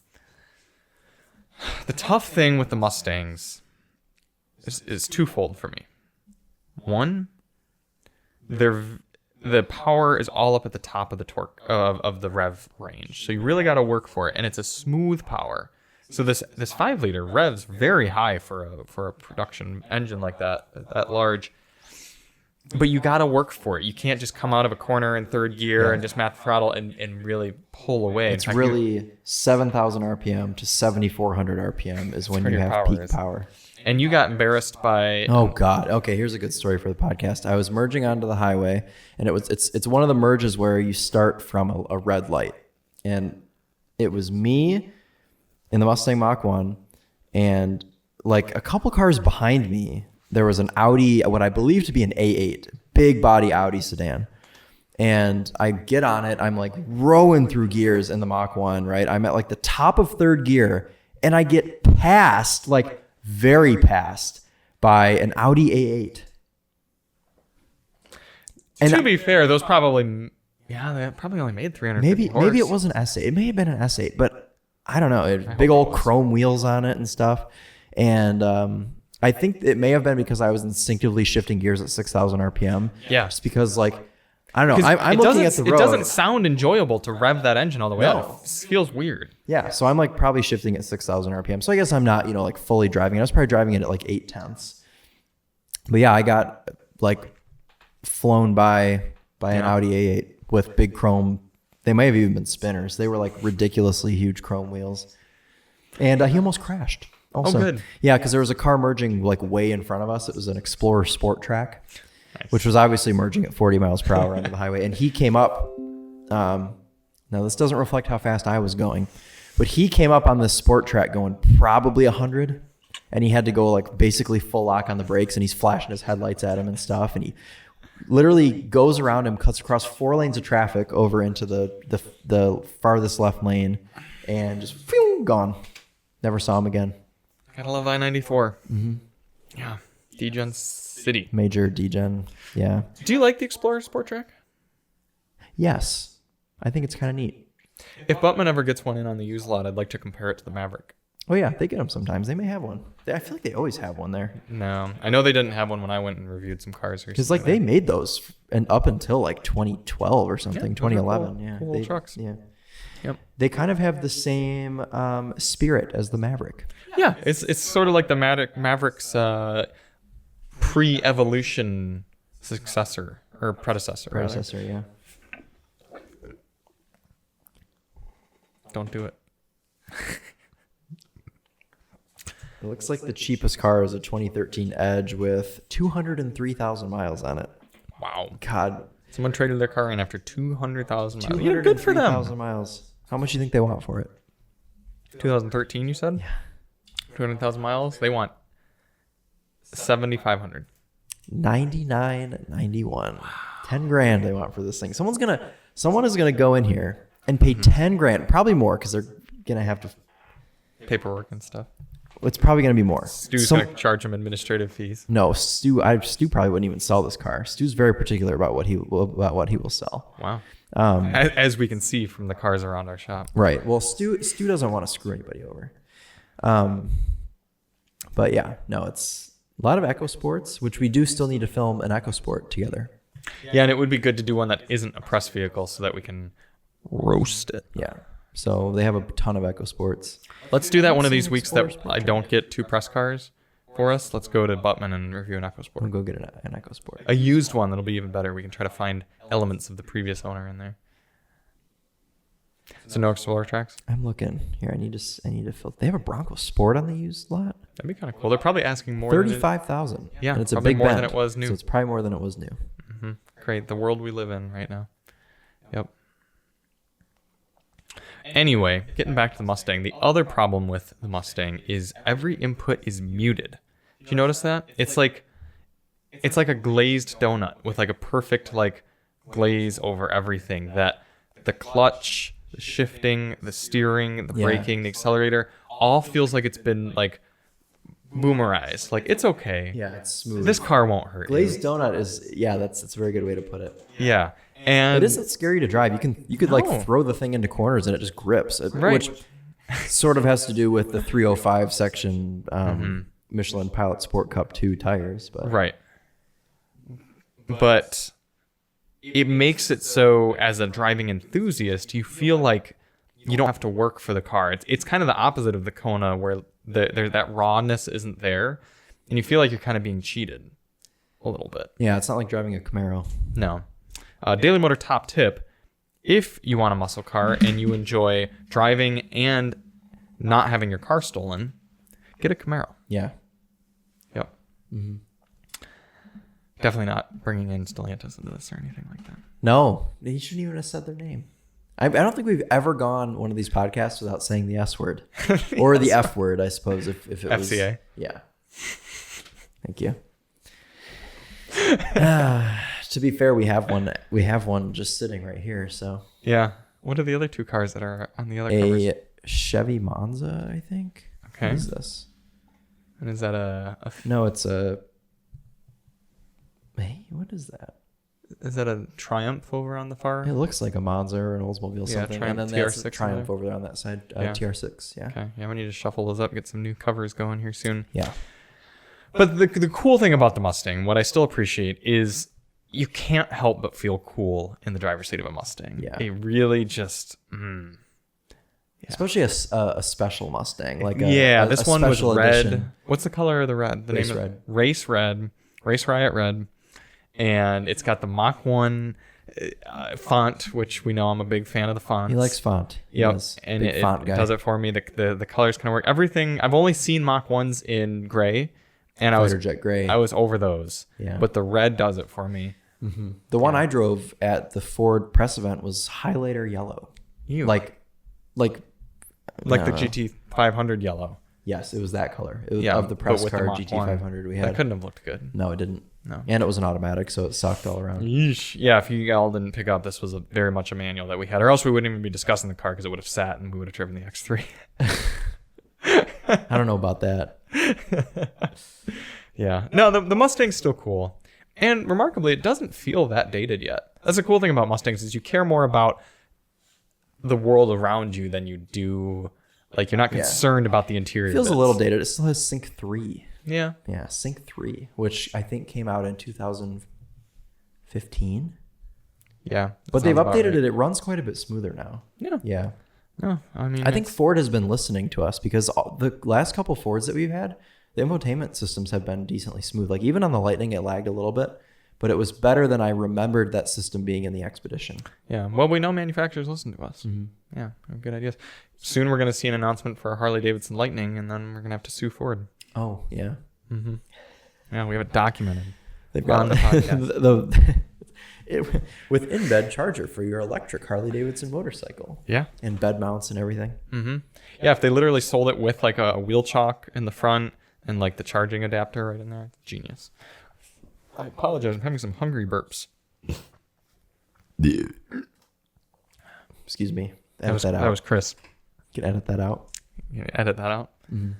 The tough thing with the Mustangs is twofold for me. One, the power is all up at the top of the torque of the rev range, so you really got to work for it, and it's a smooth power. So this 5-liter revs very high for a production engine like that large. But you got to work for it. You can't just come out of a corner in third gear and just map throttle and really pull away. It's really 7,000 RPM to 7,400 RPM is when you have peak power. And you got embarrassed by... Oh, God. Okay, here's a good story for the podcast. I was merging onto the highway, and it's one of the merges where you start from a red light. And it was me in the Mustang Mach 1, and like a couple cars behind me, there was an Audi, what I believe to be an A8, big body Audi sedan. And I get on it, I'm like rowing through gears in the Mach 1, right? I'm at like the top of third gear, and I get passed, like very passed, by an Audi A8. And to be fair, those probably... Yeah, they probably only made 350 horse. Maybe it was an S8. It may have been an S8, but I don't know. It had big old chrome wheels on it and stuff. And I think it may have been because I was instinctively shifting gears at 6,000 RPM. Yeah. Just because, like, I don't know. I'm looking at the road. It doesn't sound enjoyable to rev that engine all the way No. up. It feels weird. Yeah, so I'm like probably shifting at 6,000 RPM. So I guess I'm not, like fully driving it. I was probably driving it at like 8/10. But yeah, I got like flown by an Audi A8 with big chrome. They may have even been spinners. They were like ridiculously huge chrome wheels. And he almost crashed. Also. Oh, good. Yeah, because there was a car merging like way in front of us. It was an Explorer Sport Track, which was obviously merging at 40 miles per hour onto the highway. And he came up. Now, this doesn't reflect how fast I was going, but he came up on this Sport Track going probably 100. And he had to go like basically full lock on the brakes, and he's flashing his headlights at him and stuff. And he literally goes around him, cuts across 4 lanes of traffic over into the farthest left lane, and just gone. Never saw him again. Gotta love I-94. Mm-hmm. Yeah. Degen City. Major degen. Yeah. Do you like the Explorer Sport Track? Yes. I think it's kind of neat. If Buttman ever gets one in on the used lot, I'd like to compare it to the Maverick. Oh, yeah. They get them sometimes. They may have one. I feel like they always have one there. No. I know they didn't have one when I went and reviewed some cars recently. Because, like, they made those and up until, like, 2012 or something, 2011. Cool, Yeah. cool little trucks. Yeah. Yep. They kind of have the same spirit as the Maverick. Yeah. It's sort of like the Maverick's pre-evolution successor or predecessor. Predecessor, yeah. Don't do it. It looks like the cheapest car is a 2013 Edge with 203,000 miles on it. Wow. God. Someone traded their car in after 200,000 miles. Yeah, good for them. 203,000 miles. How much do you think they want for it? 2013, you said? Yeah. 200,000 miles? They want 7,500. 99.91. 10 grand they want for this thing. Someone is gonna go in here and pay 10 grand, probably more, because they're gonna have to Paperwork and stuff. It's probably gonna be more. Stu's gonna charge him administrative fees. No, Stu probably wouldn't even sell this car. Stu's very particular about what he will sell. Wow. As we can see from the cars around our shop. Right. Well, Stu doesn't want to screw anybody over. But yeah, no, it's a lot of EcoSports, which we do still need to film an EcoSport together. Yeah, and it would be good to do one that isn't a press vehicle so that we can roast it. Yeah. So they have a ton of EcoSports. Let's do that one of these weeks that I don't get 2 press cars for us. Let's go to Buttman and review an EcoSport. We'll go get an EcoSport. A used one that'll be even better. We can try to find elements of the previous owner in there. So no Explorer tracks? I'm looking here. I need to fill. They have a Bronco Sport on the used lot. That'd be kind of cool. They're probably asking more. 35,000. Yeah, and it's a probably big more Bent, than it was new. So it's probably more than it was new. Mm-hmm. Great, the world we live in right now. Yep. Anyway, getting back to the Mustang. The other problem with the Mustang is every input is muted. Did you notice that? It's like a glazed donut with like a perfect like glaze over everything. That the clutch, the shifting, the steering, the braking, the accelerator, all feels like it's been like boomerized. Like it's okay. Yeah, it's smooth. This car won't hurt Glazed you. donut is that's a very good way to put it. Yeah. And it isn't scary to drive. You could like throw the thing into corners and it just grips. Which sort of has to do with the 305 section Michelin Pilot Sport Cup 2 tires. But. Right. But it makes it so as a driving enthusiast, you feel like you don't have to work for the car. It's kind of the opposite of the Kona where that rawness isn't there. And you feel like you're kind of being cheated a little bit. Yeah, it's not like driving a Camaro. No. Daily Motor top tip, if you want a muscle car and you enjoy driving and not having your car stolen, get a Camaro. Yeah. Yep. Mm-hmm. Definitely not bringing in Stellantis into this or anything like that. No, he shouldn't even have said their name. I don't think we've ever gone one of these podcasts without saying the S word. Or the F word, I suppose, if it was. FCA. Yeah. Thank you. To be fair, we have one just sitting right here. So yeah. What are the other 2 cars that are on the other covers? A Chevy Monza, I think. Okay. What is this? And is that No, it's a. Hey, what is that? Is that a Triumph over on the far? It looks like a Monza or an Oldsmobile something. Triumph, and then that's a TR6 Triumph over there on that side. TR6, yeah. Okay. Yeah, we need to shuffle those up, get some new covers going here soon. Yeah. But the cool thing about the Mustang, what I still appreciate, is you can't help but feel cool in the driver's seat of a Mustang. Yeah. It really just... Especially a special Mustang. This one was red. Edition. What's the color of the red? Race red. Race red. Race Riot red. And it's got the Mach 1 font, which we know I'm a big fan of the fonts. He likes font. Yep. And it does it for me. The colors kind of work. Everything. I've only seen Mach 1s in gray. And Fighter Jet gray. I was over those. Yeah. But the red does it for me. Mm-hmm. The one I drove at the Ford press event was highlighter yellow. Like the GT 500 yellow. Yes, it was that color. It was of the press car GT 500 we had. That couldn't have looked good. No, it didn't. No. And it was an automatic, so it sucked all around. Yeesh. Yeah, if you all didn't pick up, this was very much a manual that we had, or else we wouldn't even be discussing the car because it would have sat and we would have driven the X3. I don't know about that. Yeah. No, the Mustang's still cool. And remarkably, it doesn't feel that dated yet. That's the cool thing about Mustangs is you care more about the world around you than you do. Like, you're not concerned about the interior. It feels bits. a little dated. It still has Sync 3. Yeah. Yeah, Sync 3, which I think came out in 2015. Yeah. But they've updated it. It runs quite a bit smoother now. Yeah. Yeah. No, I mean, I think Ford has been listening to us because the last couple Fords that we've had, the infotainment systems have been decently smooth. Like even on the Lightning, it lagged a little bit, but it was better than I remembered that system being in the Expedition. Yeah. Well, we know manufacturers listen to us. Mm-hmm. Yeah. Good ideas. Soon we're going to see an announcement for a Harley Davidson Lightning, and then we're going to have to sue Ford. Oh, yeah. Mm-hmm. Yeah, we have it documented. They've got on the podcast. with in-bed charger for your electric Harley Davidson motorcycle. Yeah. And bed mounts and everything. Mm-hmm. Yeah, if they literally sold it with like a wheel chock in the front and like the charging adapter right in there, genius. I apologize. I'm having some hungry burps. Excuse me. That was Chris. You can edit that out. You can edit that out? Mm-hmm.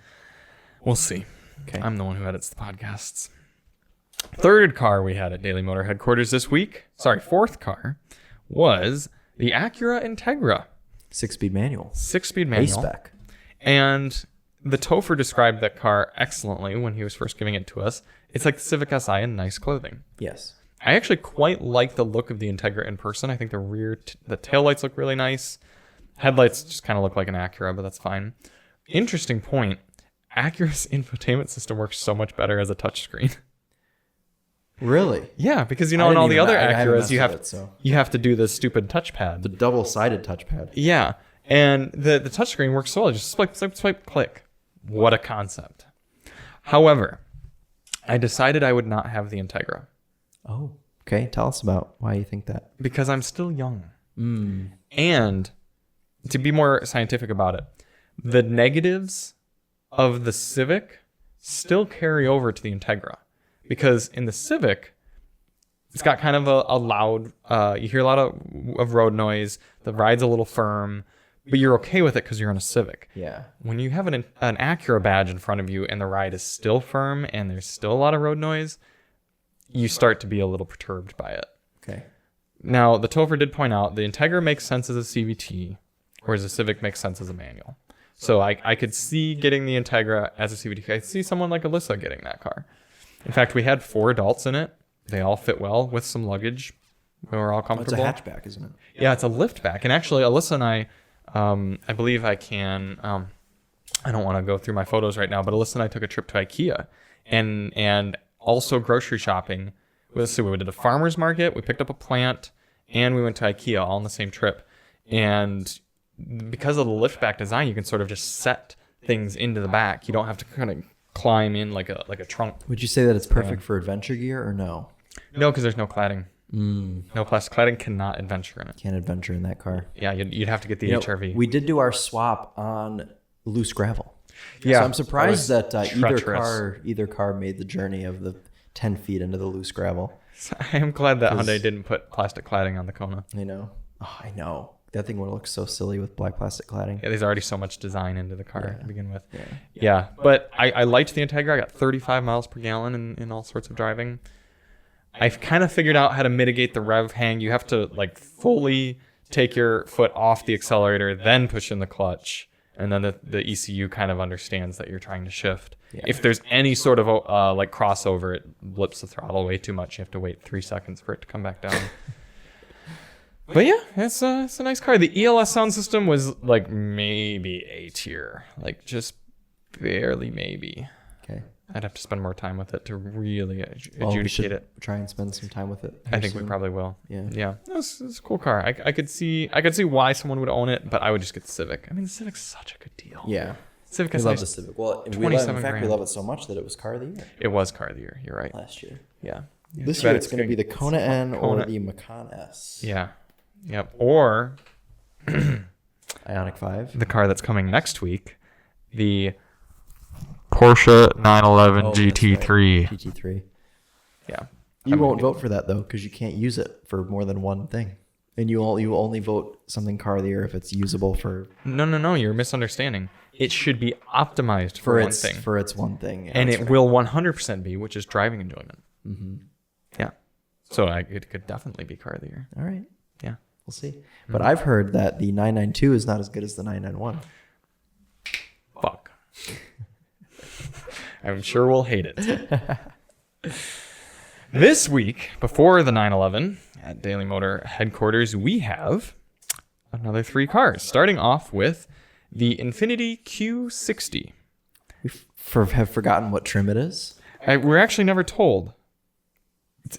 We'll see. Okay. I'm the one who edits the podcasts. Third car we had at Daily Motor headquarters this week, fourth car, was the Acura Integra. 6-speed manual. 6-speed manual. A-spec. And the Topher described that car excellently when he was first giving it to us. It's like the Civic Si in nice clothing. Yes. I actually quite like the look of the Integra in person. I think the taillights look really nice. Headlights just kind of look like an Acura, but that's fine. Interesting point. Acura's infotainment system works so much better as a touchscreen. Really? Yeah, because in all the other Acuras you have to do the stupid touchpad. The double-sided touchpad. Yeah, and the touchscreen works so well. Just swipe, click. What a concept. However, I decided I would not have the Integra. Oh, okay. Tell us about why you think that. Because I'm still young. And to be more scientific about it, the negatives of the Civic still carry over to the Integra. Because in the Civic, it's got kind of a loud, you hear a lot of road noise, the ride's a little firm, but you're okay with it because you're in a Civic. Yeah. When you have an Acura badge in front of you and the ride is still firm and there's still a lot of road noise, you start to be a little perturbed by it. Okay. Now, the Topher did point out the Integra makes sense as a CVT, whereas the Civic makes sense as a manual. So I could see getting the Integra as a CVT. I could see someone like Alyssa getting that car. In fact, we had 4 adults in it. They all fit well with some luggage. We were all comfortable. It's a hatchback, isn't it? Yeah, it's a liftback. And actually, Alyssa and I believe I can, I don't want to go through my photos right now, but Alyssa and I took a trip to IKEA and also grocery shopping. So we did a farmer's market, we picked up a plant, and we went to IKEA all on the same trip. And because of the liftback design, you can sort of just set things into the back. You don't have to kind of climb in like a trunk. Would you say that it's perfect for adventure gear or no? No, because there's no cladding. No plastic cladding, cannot adventure in it. Can't adventure in that car. Yeah, you'd have to get the HRV. We did do our swap on loose gravel. Yeah, so I'm surprised that treacherous. either car made the journey of the 10 feet into the loose gravel. I am glad that Hyundai didn't put plastic cladding on the Kona. I know. Oh, I know. That thing would look so silly with black plastic cladding. Yeah, there's already so much design into the car to begin with. Yeah, but I liked the Integra. I got 35 miles per gallon in all sorts of driving. I've kind of figured out how to mitigate the rev hang. You have to like fully take your foot off the accelerator, then push in the clutch. And then the ECU kind of understands that you're trying to shift. Yeah. If there's any sort of like crossover, it blips the throttle way too much. You have to wait 3 seconds for it to come back down. But yeah, it's a nice car. The ELS sound system was like maybe A tier, like just barely maybe. Okay. I'd have to spend more time with it to really adjudicate it. Try and spend some time with it. I think we probably will. Yeah. Yeah. It's a cool car. I could see why someone would own it, but I would just get the Civic. I mean, the Civic's such a good deal. Yeah. Civic we is love nice. the Civic. Well, in fact, we love it so much that it was car of the year. It was car of the year. You're right. Last year. Yeah. This year it's going to be the Kona N or the Macan S. Yeah. Yep. Or Ioniq 5. The car that's coming next week, the Porsche 911 GT3. Right. GT3. Yeah. You won't vote for that though because you can't use it for more than one thing. And you only vote something car of the year if it's usable for No. You're misunderstanding. It should be optimized for one thing. For its one thing. Yeah, And that's it right. will 100% be, which is driving enjoyment. Mm-hmm. Yeah. So it could definitely be car of the year. All right. Yeah. We'll see. But I've heard that the 992 is not as good as the 991. Fuck. I'm sure we'll hate it. This week, before the 911 at Daily Motor headquarters, we have another 3 cars, starting off with the Infiniti Q60. We have forgotten what trim it is. We're actually never told.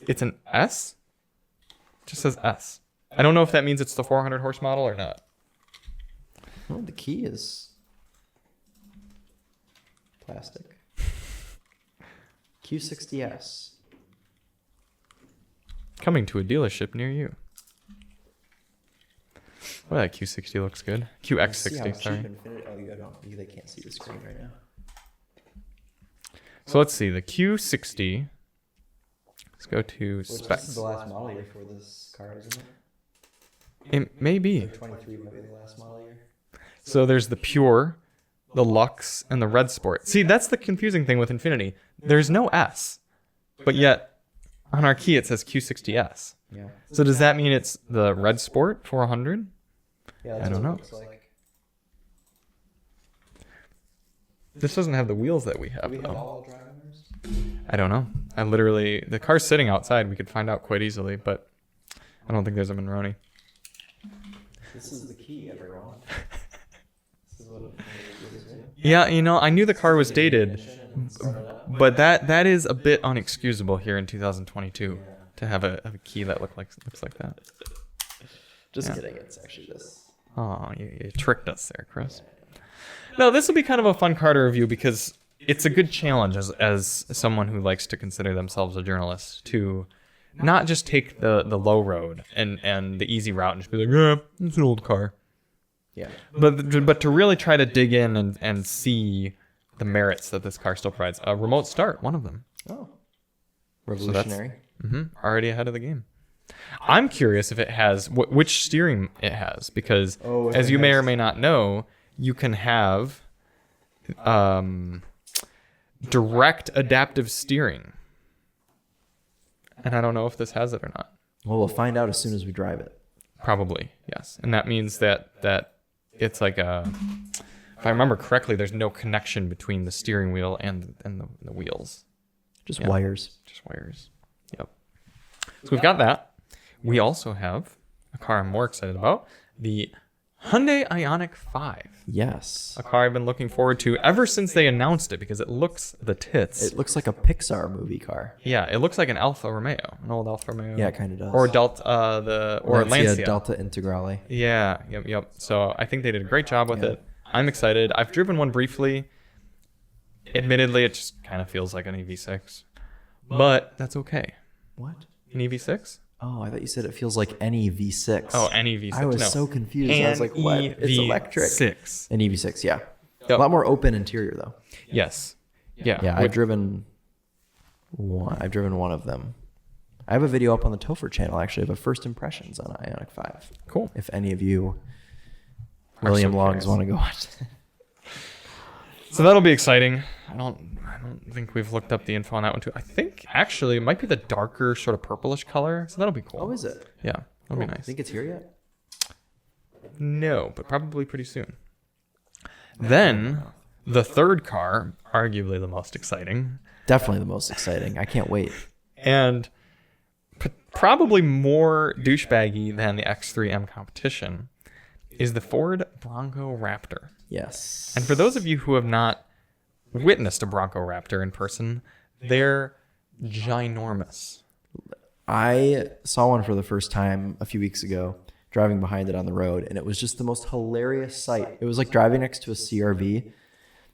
It's an S? It just says S. I don't know if that means it's the 400 horse model or not. Well, the key is plastic. Q60S. Coming to a dealership near you. Well, that Q60 looks good. QX60, sorry. They can't see the screen right now. So let's see, the Q60. Let's go to This is specs. the last model year for this car, isn't it? It may be. 23 might be the last model year. So there's the Pure, the Luxe, and the Red Sport. See, that's the confusing thing with Infiniti. There's no S, but yet on our key it says Q60S. Yeah. So does that mean it's the Red Sport 400? Yeah, I don't know. Looks like. This doesn't have the wheels that we have, Do we have though. all drivers? I don't know. The car's sitting outside. We could find out quite easily, but I don't think there's a Monroney. This is the key, everyone. This is what it is. Yeah, I knew the car was dated, but that is a bit unexcusable here in 2022 to have a key that looks like that. Just Yeah. kidding. It's actually this. Oh, you tricked us there, Chris. No, this will be kind of a fun car to review because it's a good challenge as someone who likes to consider themselves a journalist to not just take the low road and the easy route and just be like, yeah, it's an old car. Yeah. But to really try to dig in and see the merits that this car still provides. A remote start, one of them. Oh. Revolutionary. Already ahead of the game. I'm curious if it has which steering it has because as you may or may not know, you can have direct adaptive steering. And I don't know if this has it or not. Well, we'll find out as soon as we drive it. Probably, yes. And that means that it's like if I remember correctly, there's no connection between the steering wheel and the wheels. Just Yeah. wires. Just wires. Yep. So we've got that. We also have a car I'm more excited about, the Hyundai Ioniq 5. Yes. A car I've been looking forward to ever since they announced it because it looks the tits. It looks like a Pixar movie car. Yeah, it looks like an Alfa Romeo, an old Alfa Romeo. Yeah, it kind of does. Or Delta, Lancia. Delta Integrale. Yeah, yep. So I think they did a great job with it. I'm excited. I've driven one briefly. Admittedly, it just kind of feels like an EV6, but that's okay. What? An EV6? Oh, I thought you said it feels like any V6. Oh, an EV6. I was no. so confused. I was like, what? It's electric. EV6. An EV6, yeah. Yep. A lot more open interior, though. Yes. Yeah. Yeah, I've driven one of them. I have a video up on the Topher channel, actually, of a first impressions on Ioniq 5. Cool. If any of you Are William so Longs curious. want to go watch it. So that'll be exciting. I don't think we've looked up the info on that one too. I think actually it might be the darker sort of purplish color. So that'll be cool. Oh, is it? Yeah, that'll be Cool. nice. Think it's here yet? No, but probably pretty soon. Then the third car, arguably the most exciting, Definitely the most exciting. I can't wait. and probably more douchebaggy than the X3 M Competition, is the Ford Bronco Raptor. Yes. And for those of you who have not witnessed a Bronco Raptor in person, they're ginormous. I saw one for the first time a few weeks ago, driving behind it on the road, and it was just the most hilarious sight. It was like driving next to a CRV,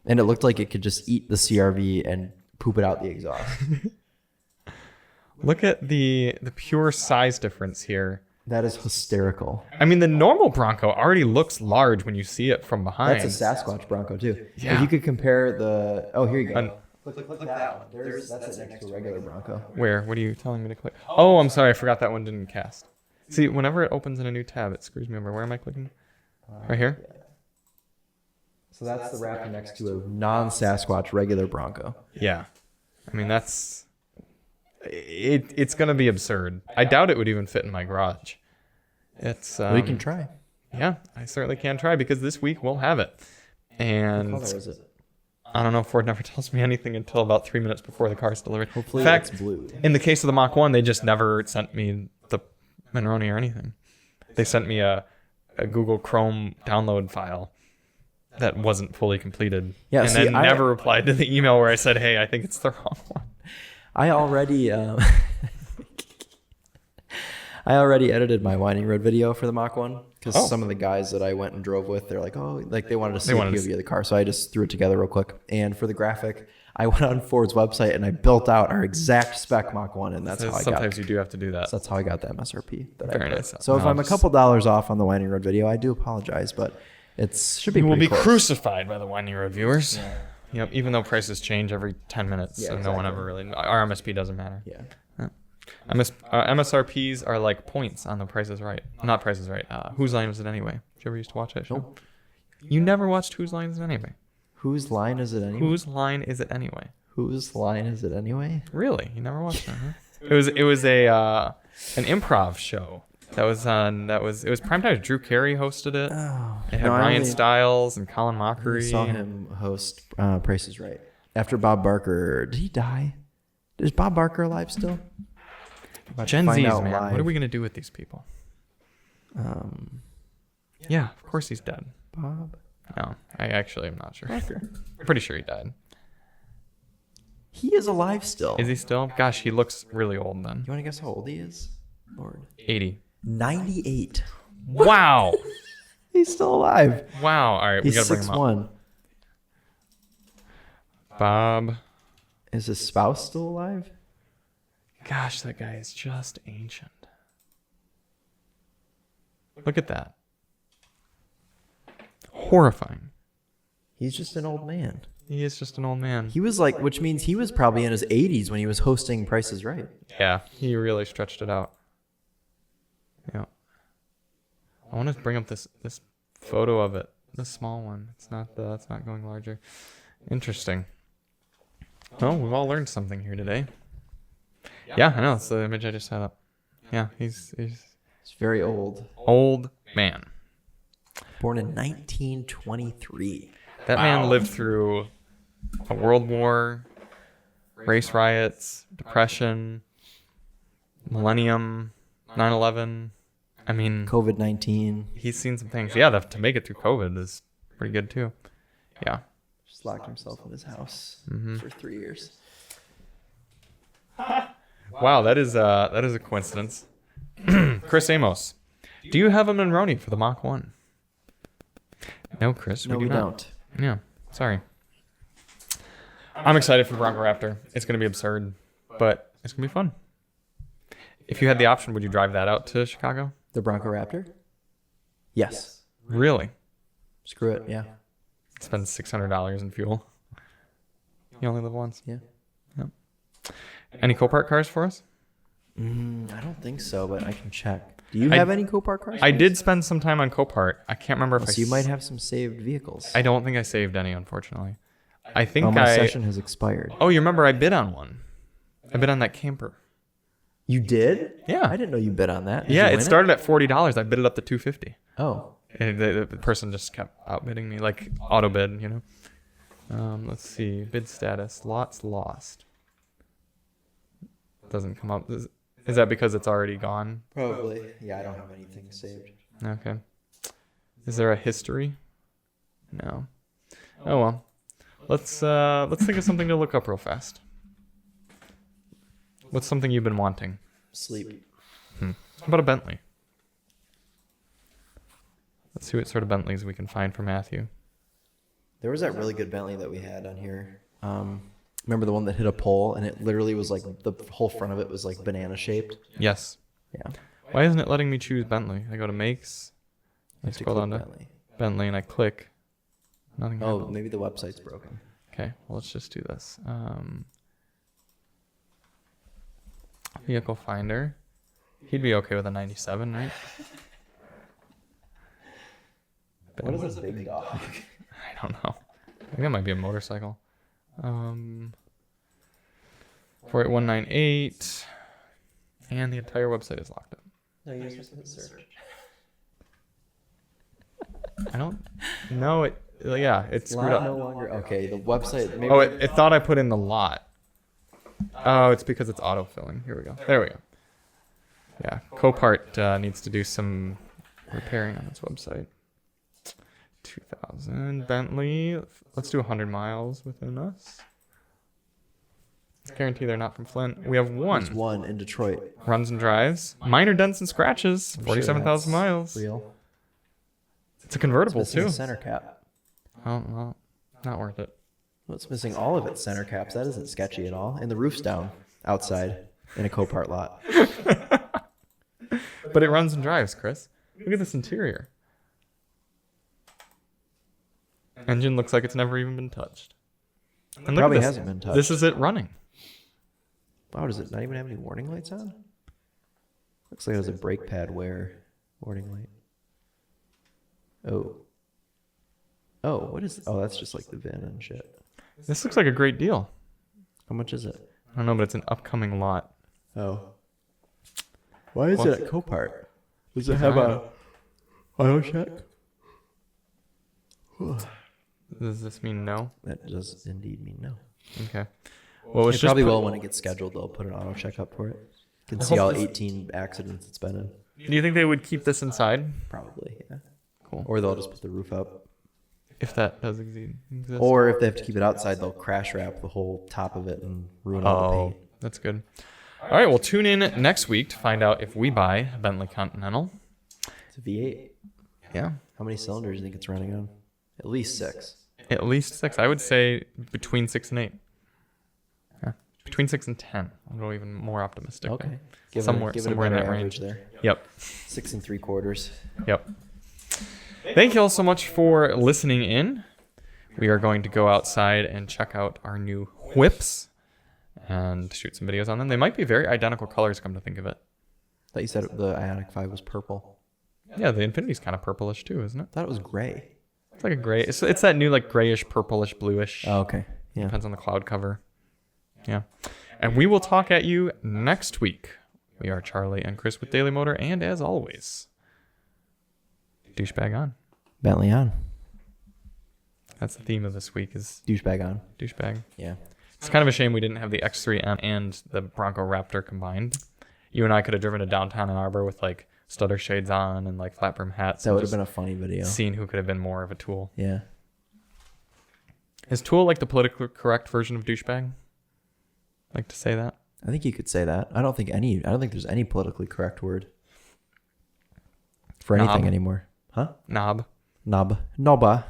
and it looked like it could just eat the CRV and poop it out the exhaust. Look at the pure size difference here. That is hysterical. I mean, the normal Bronco already looks large when you see it from behind. That's a Sasquatch Bronco, too. Yeah. If you could compare the... Oh, here you go. An- Click that one. That's it next to a regular Bronco. Where? What are you telling me to click? Oh, I'm sorry. I forgot that one didn't cast. See, whenever it opens in a new tab, it screws me over. Where am I clicking? Right here? Yeah. So that's the Raptor next to a non-Sasquatch regular Bronco. Yeah. I mean, that's... It's going to be absurd. I doubt it would even fit in my garage. It's... We can try. Yeah, I certainly can try because this week we'll have it. And... What color is it? I don't know. Ford never tells me anything until about 3 minutes before the car's delivered. Hopefully in fact, it's blue. In the case of the Mach 1, they just never sent me the Monroney or anything. They sent me a Google Chrome download file that wasn't fully completed. Yeah, and then never replied to the email where I said, hey, I think it's the wrong one. I already edited my winding road video for the Mach 1 because some of the guys that I went and drove with, they're like, oh, like they wanted to see the POV of the car. So I just threw it together real quick. And for the graphic, I went on Ford's website and I built out our exact spec Mach 1, and that's how I got it. Sometimes you do have to do that. So that's how I got the MSRP. Very nice. So if I'm a couple dollars off on the winding road video, I do apologize, but it should be You will be close. Crucified by the winding road viewers. Yeah. Yep, even though prices change every 10 minutes, so no one ever really... Our MSP doesn't matter. Yeah. MSRPs are like points on the Price is Right. Not Price is Right. Whose Line Is It Anyway? Did you ever used to watch that show? Nope. You never watched Whose Line Is It Anyway? Whose line is it anyway? Whose Line Is It Anyway? Whose line is it anyway? Really? You never watched that, huh? It was an improv show. It was primetime. Drew Carey hosted it. Oh, It had Ryan Stiles and Colin Mockery. I saw him host Price is Right. After Bob Barker, did he die? Is Bob Barker alive still? Gen Zs, man. What are we going to do with these people? Yeah, of course he's dead. Bob? No, I actually am not sure. Barker. I'm pretty sure he died. He is alive still. Is he still? Gosh, he looks really old then. You want to guess how old he is? Lord. 80. 98. Wow. He's still alive. Wow. All right, we got He's to bring him up. 6'1". Bob. Is his spouse still alive? Gosh, that guy is just ancient. Look at that. Horrifying. He's just an old man. He is just an old man. He was like, which means he was probably in his 80s when he was hosting Price is Right. Yeah, he really stretched it out. Yeah. I want to bring up this photo of it. The small one. It's not going larger. Interesting. Well, we've all learned something here today. Yeah, I know. It's the image I just had up. Yeah, he's very old. Old man. Born in 1923. That man lived through a world war, race riots, depression, millennium, 9/11. I mean, COVID-19. He's seen some things. Yeah, to make it through COVID is pretty good too. Yeah. Just locked himself in his house for 3 years. Wow, that is a coincidence. Chris Amos, do you have a Monroney for the Mach 1? No, Chris, No, we don't. Yeah, sorry. I'm excited for the Bronco Raptor. It's going to be absurd, but it's going to be fun. If you had the option, would you drive that out to Chicago? The Bronco Raptor? Yes. Really? Screw it, yeah. Spend $600 in fuel. You only live once. Yeah. Yep. Any Copart cars for us? I don't think so, but I can check. Do you have any Copart cars? I did spend some time on Copart. I can't remember if so you might have some saved vehicles. I don't think I saved any, unfortunately. I think my session has expired. Oh, you remember I bid on one. I bid on that camper. You did? Yeah. I didn't know you bid on that. Yeah, it started at $40. I bid it up to $250. Oh. And the person just kept outbidding me, like auto bid, you know. Let's see, bid status, lots lost. Doesn't come up. Is that because it's already gone? Probably. Yeah, I don't have anything saved. Okay. Is there a history? No. Oh well. Let's think of something to look up real fast. What's something you've been wanting? Sleep. How about a Bentley? Let's see what sort of Bentleys we can find for Matthew. There was that really good Bentley that we had on here. Remember the one that hit a pole and it literally was like the whole front of it was like banana shaped? Yes. Yeah. Why isn't it letting me choose Bentley? I go to makes. I scroll down to Bentley and I click. Nothing happens. Maybe the website's broken. Okay, well, let's just do this. Vehicle finder. He'd be okay with a 97, right? What is a big dog? I don't know. I think that might be a motorcycle. 48198. And the entire website is locked up. No, you're supposed to search. I don't know it. Yeah, it's screwed up. No longer. Okay, the website. Maybe Oh, it thought I put in the lot. Oh, it's because it's autofilling. Here we go. There we go. Yeah, Copart needs to do some repairing on its website. 2000 Bentley. Let's do 100 miles within us. Guarantee they're not from Flint. We have one. There's one in Detroit. Runs and drives. Minor dents and scratches. 47,000 miles. Real. It's a convertible It's missing too. the center cap. Oh, well, not worth it. Well, it's missing all of its center caps. That isn't sketchy at all. And the roof's down outside in a Copart lot. But it runs and drives, Chris. Look at this interior. Engine looks like it's never even been touched. And look Probably at this. hasn't been touched. This is it running. Wow, does it not even have any warning lights on? Looks like it has a brake pad wear warning light. Oh. Oh, what is... Oh, that's just like the VIN and shit. This looks like a great deal. How much is it? I don't know, but it's an upcoming lot. Oh. Why is Well, it at Copart? Does it have a auto check? Does this mean no? That does indeed mean no. Okay. Well, it's It just probably put- will when it gets scheduled. They'll put an auto check up for it. You can see all 18 accidents it's been in. Do you think they would keep this inside? Probably, yeah. Cool. Or they'll just put the roof up. If that does exist. Or if they have to keep it outside, they'll crash wrap the whole top of it and ruin all the paint. That's good. All right, well, tune in next week to find out if we buy a Bentley Continental. It's a V8. Yeah. How many cylinders do you think it's running on? At least 6. At least 6. I would say between 6 and 8. Yeah. Between 6 and 10. I'll go even more optimistic. Okay. Somewhere give in that range. there. Yep. 6 3/4. Yep. Thank you all so much for listening in. We are going to go outside and check out our new whips and shoot some videos on them. They might be very identical colors, come to think of it. Thought you said the Ioniq 5 was purple. Yeah, the Infiniti's kind of purplish too, isn't it? I thought it was gray. It's like a gray. It's that new like grayish, purplish, bluish. Oh, okay. Yeah. Depends on the cloud cover. Yeah. And we will talk at you next week. We are Charlie and Chris with Daily Motor, and as always, douchebag on. Bentley on. That's the theme of this week is Douchebag on. douchebag. Yeah. It's kind of a shame we didn't have the X3M and the Bronco Raptor combined. You and I could have driven to downtown Ann Arbor with like stutter shades on and like flat brim hats. That would have been a funny video. Seen who could have been more of a tool. Yeah. Is tool like the politically correct version of douchebag? Like to say that? I think you could say that. I don't think there's any politically correct word for anything Knob. anymore. Huh? Knob. Knob. Nobba.